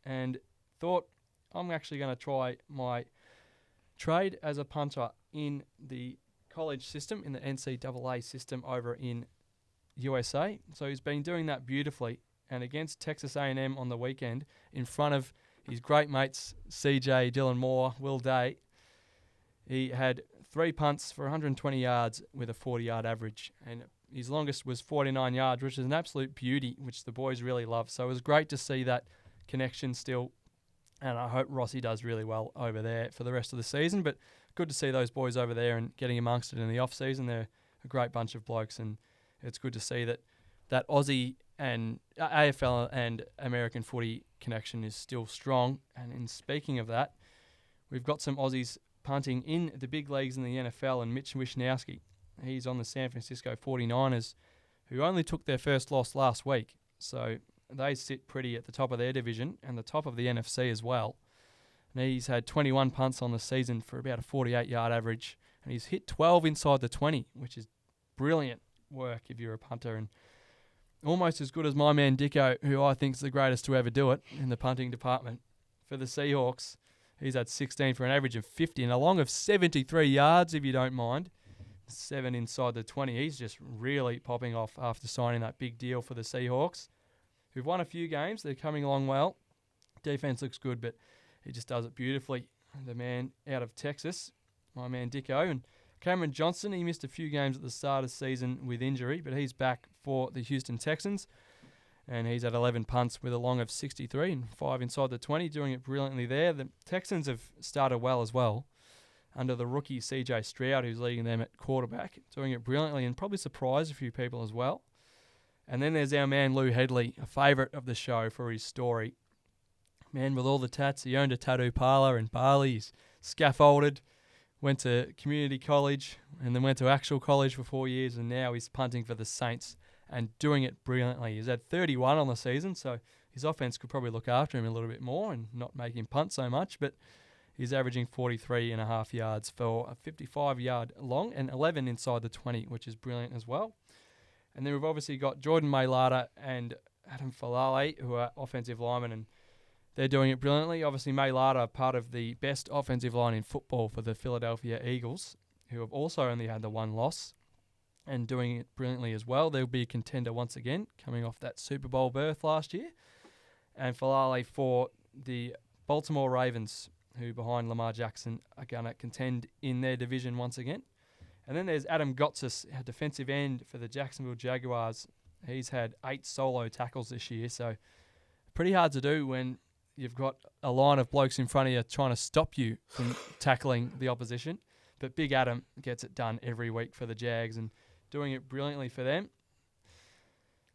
and thought, I'm actually going to try my trade as a punter in the college system, in the NCAA system over in USA. So he's been doing that beautifully. And against Texas A&M on the weekend, in front of his great mates CJ, Dylan Moore, Will Day, he had 3 punts for 120 yards with a 40-yard average. And his longest was 49 yards, which is an absolute beauty, which the boys really love. So it was great to see that connection still. And I hope Rossi does really well over there for the rest of the season. But good to see those boys over there and getting amongst it in the off-season. They're a great bunch of blokes, and it's good to see that Aussie and AFL and American footy connection is still strong. And in speaking of that, we've got some Aussies punting in the big leagues in the NFL, and Mitch Wishnowski. He's on the San Francisco 49ers, who only took their first loss last week. So they sit pretty at the top of their division and the top of the NFC as well. And he's had 21 punts on the season for about a 48-yard average, and he's hit 12 inside the 20, which is brilliant work if you're a punter, and almost as good as my man Dicko, who I think is the greatest to ever do it in the punting department. For the Seahawks, he's had 16 for an average of 50 and a long of 73 yards, if you don't mind. 7 inside the 20. He's just really popping off after signing that big deal for the Seahawks, who've won a few games. They're coming along well. Defense looks good, but he just does it beautifully. The man out of Texas, my man Dicko. And Cameron Johnson, he missed a few games at the start of the season with injury, but he's back for the Houston Texans. And he's had 11 punts with a long of 63 and 5 inside the 20, doing it brilliantly there. The Texans have started well as well, under the rookie CJ Stroud, who's leading them at quarterback, doing it brilliantly and probably surprised a few people as well. And then there's our man Lou Headley, a favourite of the show for his story. Man with all the tats, he owned a tattoo parlour in Bali, he's scaffolded, went to community college and then went to actual college for 4 years, and now he's punting for the Saints and doing it brilliantly. He's had 31 on the season, so his offense could probably look after him a little bit more and not make him punt so much, but he's averaging 43.5 yards for a 55-yard long and 11 inside the 20, which is brilliant as well. And then we've obviously got Jordan Mailata and Adam Falale, who are offensive linemen, and they're doing it brilliantly. Obviously, Mailata, part of the best offensive line in football for the Philadelphia Eagles, who have also only had the one loss and doing it brilliantly as well. They'll be a contender once again, coming off that Super Bowl berth last year. And Falale for the Baltimore Ravens, who behind Lamar Jackson are going to contend in their division once again. And then there's Adam Gotsis, a defensive end for the Jacksonville Jaguars. He's had 8 solo tackles this year, so pretty hard to do when you've got a line of blokes in front of you trying to stop you from tackling the opposition. But Big Adam gets it done every week for the Jags and doing it brilliantly for them.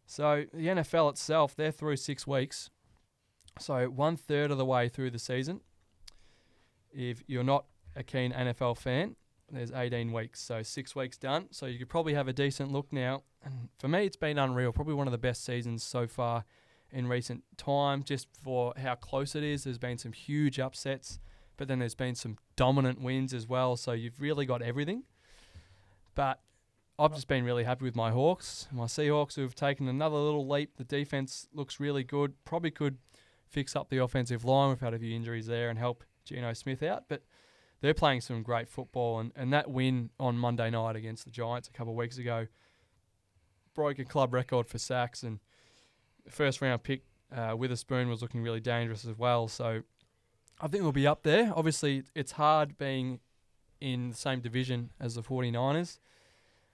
So the NFL itself, they're through 6 weeks. So 1/3 of the way through the season. If you're not a keen NFL fan, there's 18 weeks, so 6 weeks done. So you could probably have a decent look now. And for me, it's been unreal. Probably one of the best seasons so far in recent time, just for how close it is. There's been some huge upsets, but then there's been some dominant wins as well. So you've really got everything. But I've just been really happy with my Hawks. My Seahawks, who have taken another little leap. The defense looks really good. Probably could fix up the offensive line. We've had a few injuries there and help Geno Smith out, but they're playing some great football, and that win on Monday night against the Giants a couple of weeks ago broke a club record for sacks, and the first round pick Witherspoon was looking really dangerous as well, so I think we'll be up there. Obviously, it's hard being in the same division as the 49ers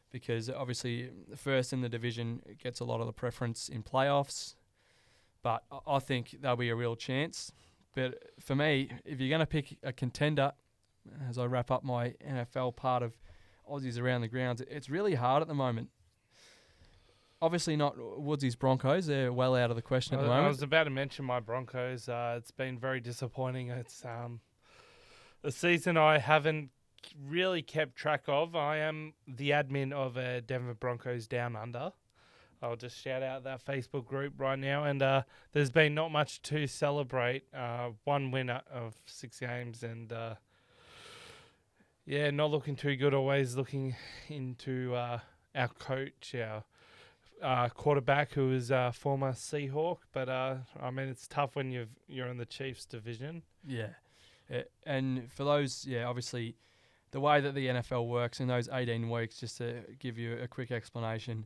because obviously the first in the division gets a lot of the preference in playoffs, but I think there'll be a real chance. But for me, if you're going to pick a contender, as I wrap up my NFL part of Aussies Around the Grounds, it's really hard at the moment. Obviously not Woodsy's Broncos. They're well out of the question at the moment. I was about to mention my Broncos. It's been very disappointing. It's a season I haven't really kept track of. I am the admin of Denver Broncos Down Under. I'll just shout out that Facebook group right now. And there's been not much to celebrate. One win of 6 games and, not looking too good. Always looking into our coach, our quarterback, who is a former Seahawk. But, it's tough when you're in the Chiefs division. Yeah. And for those, obviously the way that the NFL works in those 18 weeks, just to give you a quick explanation,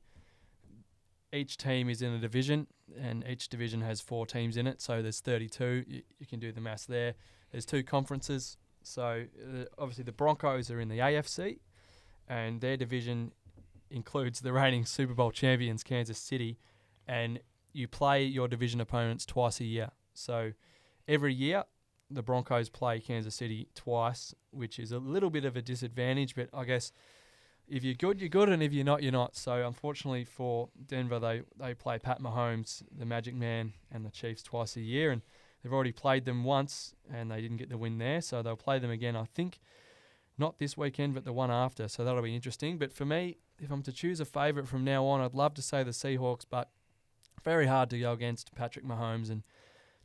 each team is in a division, and each division has 4 teams in it, so there's 32. You can do the maths there. There's 2 conferences, so obviously the Broncos are in the AFC, and their division includes the reigning Super Bowl champions, Kansas City, and you play your division opponents twice a year. So every year, the Broncos play Kansas City twice, which is a little bit of a disadvantage, but I guess if you're good, you're good, and if you're not, you're not. So unfortunately for Denver, they play Pat Mahomes, the Magic Man, and the Chiefs twice a year, and they've already played them once, and they didn't get the win there, so they'll play them again, I think, not this weekend, but the one after, so that'll be interesting. But for me, if I'm to choose a favourite from now on, I'd love to say the Seahawks, but very hard to go against Patrick Mahomes and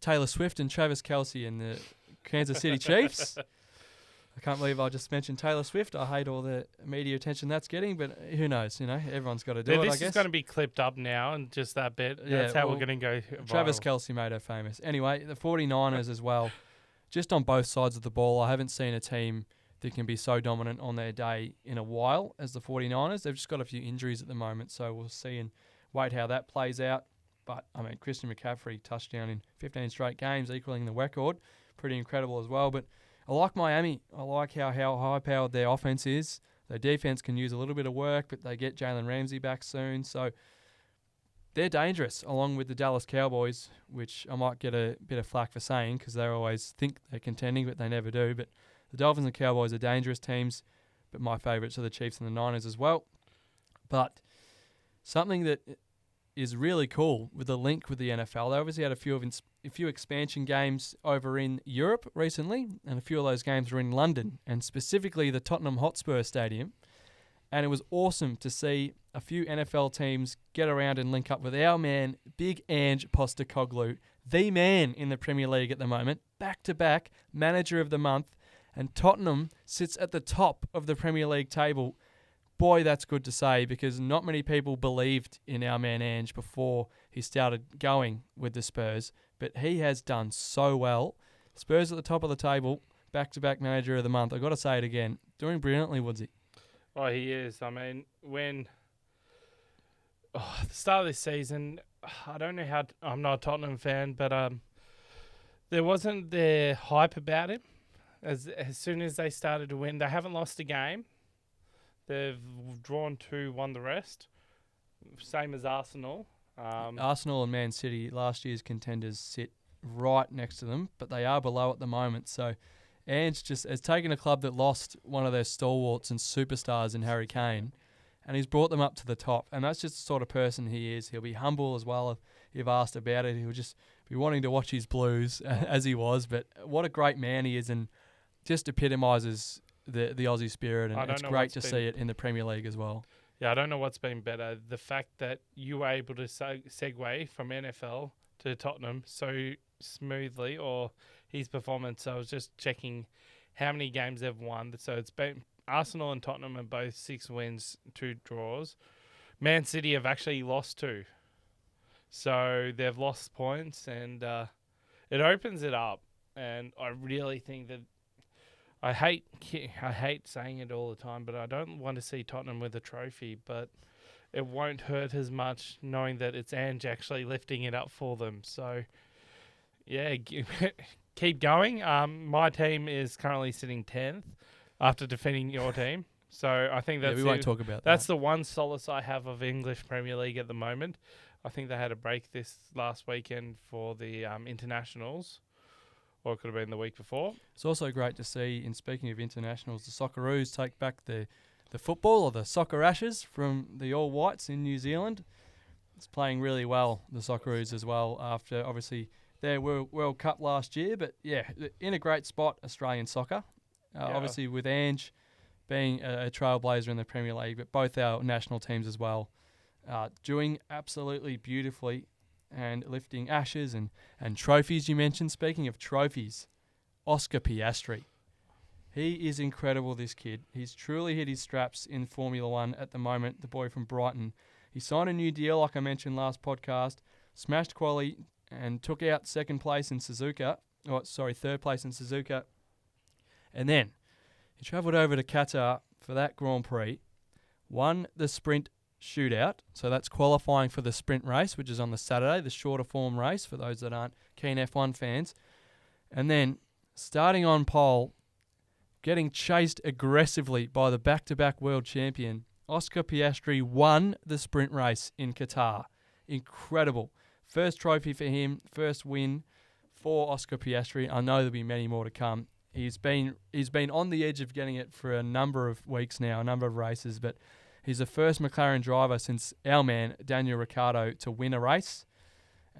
Taylor Swift and Travis Kelce and the Kansas City Chiefs. I can't believe I just mentioned Taylor Swift. I hate all the media attention that's getting, but who knows? Everyone's got to do it, I guess. This is going to be clipped up now, and just that bit. That's how we're going to go viral. Travis Kelce made her famous. Anyway, the 49ers as well, just on both sides of the ball, I haven't seen a team that can be so dominant on their day in a while as the 49ers. They've just got a few injuries at the moment, so we'll see and wait how that plays out. But, Christian McCaffrey touchdown in 15 straight games, equaling the record. Pretty incredible as well. But I like Miami. I like how high-powered their offense is. Their defense can use a little bit of work, but they get Jalen Ramsey back soon. So they're dangerous, along with the Dallas Cowboys, which I might get a bit of flack for saying because they always think they're contending, but they never do. But the Dolphins and Cowboys are dangerous teams, but my favourites are the Chiefs and the Niners as well. But something that is really cool with the link with the NFL. They obviously had a few expansion games over in Europe recently, and a few of those games were in London, and specifically the Tottenham Hotspur Stadium. And it was awesome to see a few NFL teams get around and link up with our man, Big Ange Postecoglou, the man in the Premier League at the moment, back-to-back Manager of the Month, and Tottenham sits at the top of the Premier League table. Boy, that's good to say, because not many people believed in our man Ange before he started going with the Spurs, but he has done so well. Spurs at the top of the table, back-to-back Manager of the Month. I've got to say it again. Doing brilliantly, Woodsy. Oh, he is. When at the start of this season, I don't know how... I'm not a Tottenham fan, but there wasn't the hype about him. As soon as they started to win, they haven't lost a game. They've drawn 2, won the rest. Same as Arsenal. Arsenal and Man City, last year's contenders, sit right next to them, but they are below at the moment. So Ange just has taken a club that lost one of their stalwarts and superstars in Harry Kane, and he's brought them up to the top. And that's just the sort of person he is. He'll be humble as well if asked about it. He'll just be wanting to watch his Blues as he was. But what a great man he is, and just epitomises the Aussie spirit, and it's great to see it in the Premier League as well. Yeah, I don't know what's been better. The fact that you were able to segue from NFL to Tottenham so smoothly, or his performance. I was just checking how many games they've won. So it's been Arsenal and Tottenham are both 6 wins, 2 draws. Man City have actually lost 2. So they've lost points, and it opens it up. And I really think that I hate saying it all the time, but I don't want to see Tottenham with a trophy, but it won't hurt as much knowing that it's Ange actually lifting it up for them. So, yeah, keep going. My team is currently sitting 10th after defeating your team. So I think that's we won't talk about that. That's the one solace I have of English Premier League at the moment. I think they had a break this last weekend for the internationals. Or it could have been the week before. It's also great to see, in speaking of internationals, the Socceroos take back the football, or the Soccer Ashes, from the All Whites in New Zealand. It's playing really well, the Socceroos as well, after obviously their World Cup last year. But yeah, in a great spot, Australian soccer. Obviously with Ange being a trailblazer in the Premier League, but both our national teams as well, doing absolutely beautifully and lifting ashes and trophies you mentioned. Speaking of trophies, Oscar Piastri. He is incredible, this kid. He's truly hit his straps in Formula One at the moment, the boy from Brighton. He signed a new deal, like I mentioned last podcast, smashed quali and took out third place in Suzuka. And then He travelled over to Qatar for that Grand Prix, won the sprint shootout, so that's qualifying for the sprint race, which is on the Saturday, the shorter form race for those that aren't keen F1 fans. And then, starting on pole, getting chased aggressively by the back-to-back world champion, Oscar Piastri won the sprint race in Qatar. Incredible. First trophy for him, first win for Oscar Piastri. I know there'll be many more to come. He's been on the edge of getting it for a number of weeks now, a number of races, but he's the first McLaren driver since our man, Daniel Ricciardo, to win a race,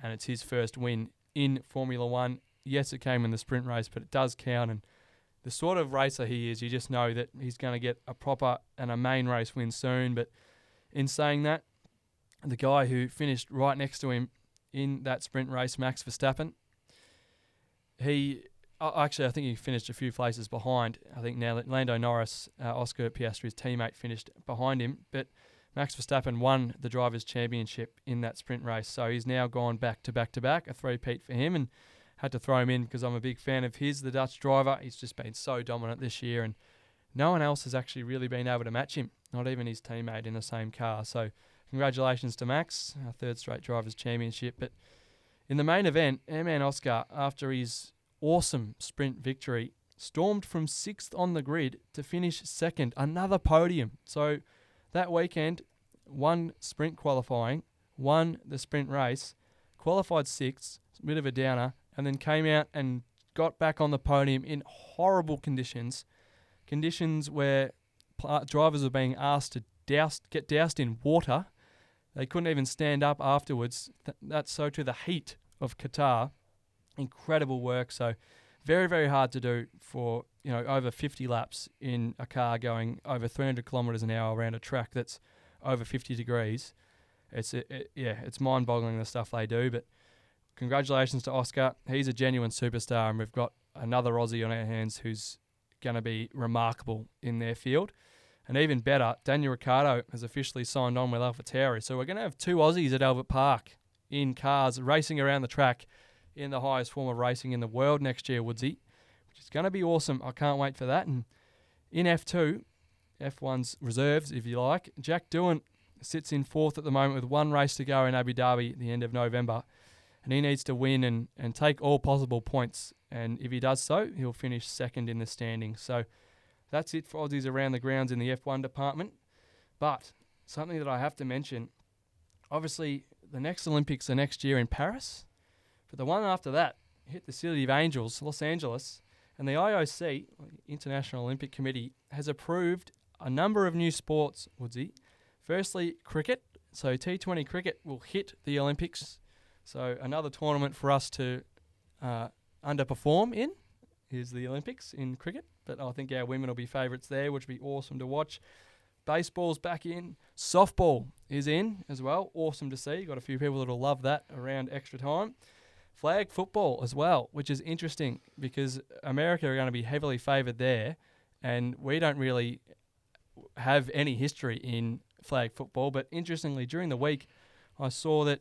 and it's his first win in Formula One. Yes, it came in the sprint race, but it does count, and the sort of racer he is, you just know that he's going to get a proper and a main race win soon. But in saying that, the guy who finished right next to him in that sprint race, Max Verstappen, I think he finished a few places behind. I think now that Lando Norris, Oscar Piastri's teammate, finished behind him. But Max Verstappen won the Drivers' Championship in that sprint race. So he's now gone back to back, a three-peat for him, and had to throw him in because I'm a big fan of his, the Dutch driver. He's just been so dominant this year, and no one else has actually really been able to match him, not even his teammate in the same car. So congratulations to Max, our third straight Drivers' Championship. But in the main event, our man Oscar, after his awesome sprint victory, stormed from 6th on the grid to finish 2nd, another podium. So that weekend, won sprint qualifying, won the sprint race, qualified 6th, a bit of a downer, and then came out and got back on the podium in horrible conditions where drivers were being asked to get doused in water. They couldn't even stand up afterwards. That's so to the heat of Qatar. Incredible work. So very, very hard to do for over 50 laps in a car going over 300 kilometres an hour around a track that's over 50 degrees. It's mind-boggling the stuff they do, but congratulations to Oscar. He's a genuine superstar, and we've got another Aussie on our hands who's going to be remarkable in their field. And even better, Daniel Ricciardo has officially signed on with AlphaTauri. So we're going to have 2 Aussies at Albert Park in cars racing around the track in the highest form of racing in the world next year, Woodsy, which is going to be awesome. I can't wait for that. And in F2, F1's reserves, if you like, Jack Doohan sits in 4th at the moment with 1 race to go in Abu Dhabi at the end of November. And he needs to win and take all possible points. And if he does so, he'll finish 2nd in the standings. So that's it for Aussies Around the Grounds in the F1 department. But something that I have to mention, obviously the next Olympics are next year in Paris. But the one after that hit the City of Angels, Los Angeles. And the IOC, International Olympic Committee, has approved a number of new sports, Woodsy. Firstly, cricket. So T20 cricket will hit the Olympics. So another tournament for us to underperform in is the Olympics in cricket. But I think our women will be favourites there, which will be awesome to watch. Baseball's back in. Softball is in as well. Awesome to see. Got a few people that will love that around extra time. Flag football as well, which is interesting because America are going to be heavily favoured there, and we don't really have any history in flag football. But interestingly, during the week, I saw that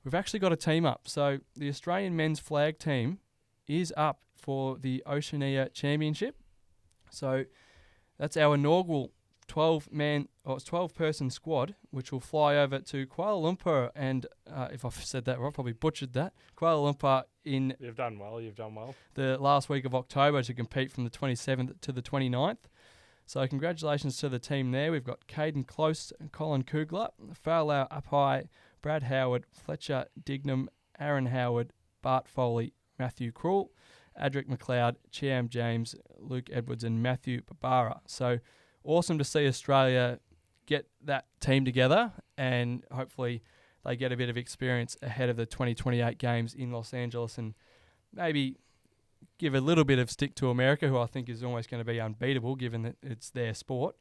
we've actually got a team up. So the Australian men's flag team is up for the Oceania Championship. So that's our inaugural 12-person squad, which will fly over to Kuala Lumpur, and if I've said that right, probably butchered that. Kuala Lumpur in You've done well. the last week of October to compete from the 27th to the 29th. So congratulations to the team there. We've got Caden Close and Colin Kugler, Farlau Uphigh, Brad Howard, Fletcher Dignam, Aaron Howard, Bart Foley, Matthew Krul, Adric McLeod, Chiam James, Luke Edwards, and Matthew Barbara. So awesome to see Australia get that team together, and hopefully they get a bit of experience ahead of the 2028 games in Los Angeles, and maybe give a little bit of stick to America, who I think is almost going to be unbeatable given that it's their sport.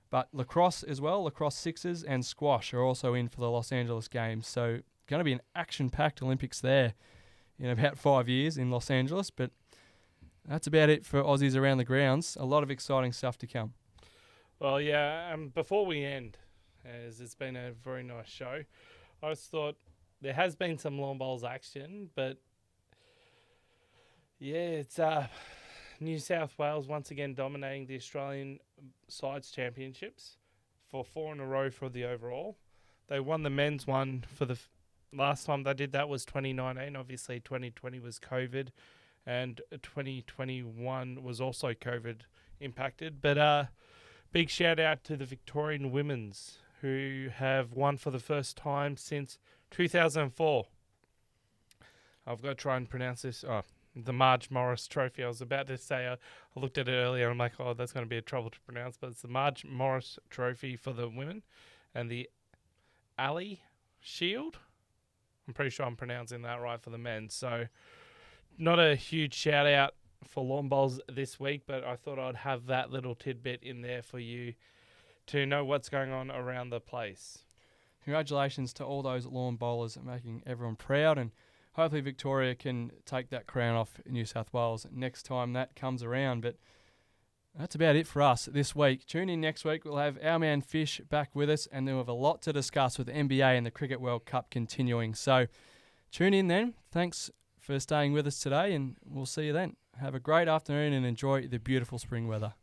But lacrosse as well, lacrosse sixes and squash are also in for the Los Angeles games. So going to be an action-packed Olympics there in about 5 years in Los Angeles. But that's about it for Aussies Around the Grounds. A lot of exciting stuff to come. Well, yeah, before we end, as it's been a very nice show, I just thought there has been some long bowls action, but yeah, it's New South Wales once again dominating the Australian sides championships for 4 in a row for the overall. They won the men's one for the last time they did that was 2019. Obviously, 2020 was COVID, and 2021 was also COVID impacted. But big shout out to the Victorian women's who have won for the first time since 2004. I've got to try and pronounce this. Oh, the Marge Morris Trophy. I was about to say, I looked at it earlier. I'm like, oh, that's going to be a trouble to pronounce. But it's the Marge Morris Trophy for the women and the Ali Shield. I'm pretty sure I'm pronouncing that right for the men. So not a huge shout out for lawn bowls this week, but I thought I'd have that little tidbit in there for you to know what's going on around the place. Congratulations to all those lawn bowlers making everyone proud, and hopefully Victoria can take that crown off New South Wales next time that comes around. But that's about it for us this week. Tune in next week. We'll have our man Fish back with us, and then we'll have a lot to discuss with the NBA and the Cricket World Cup continuing. So tune in then. Thanks for staying with us today, and we'll see you then. Have a great afternoon and enjoy the beautiful spring weather.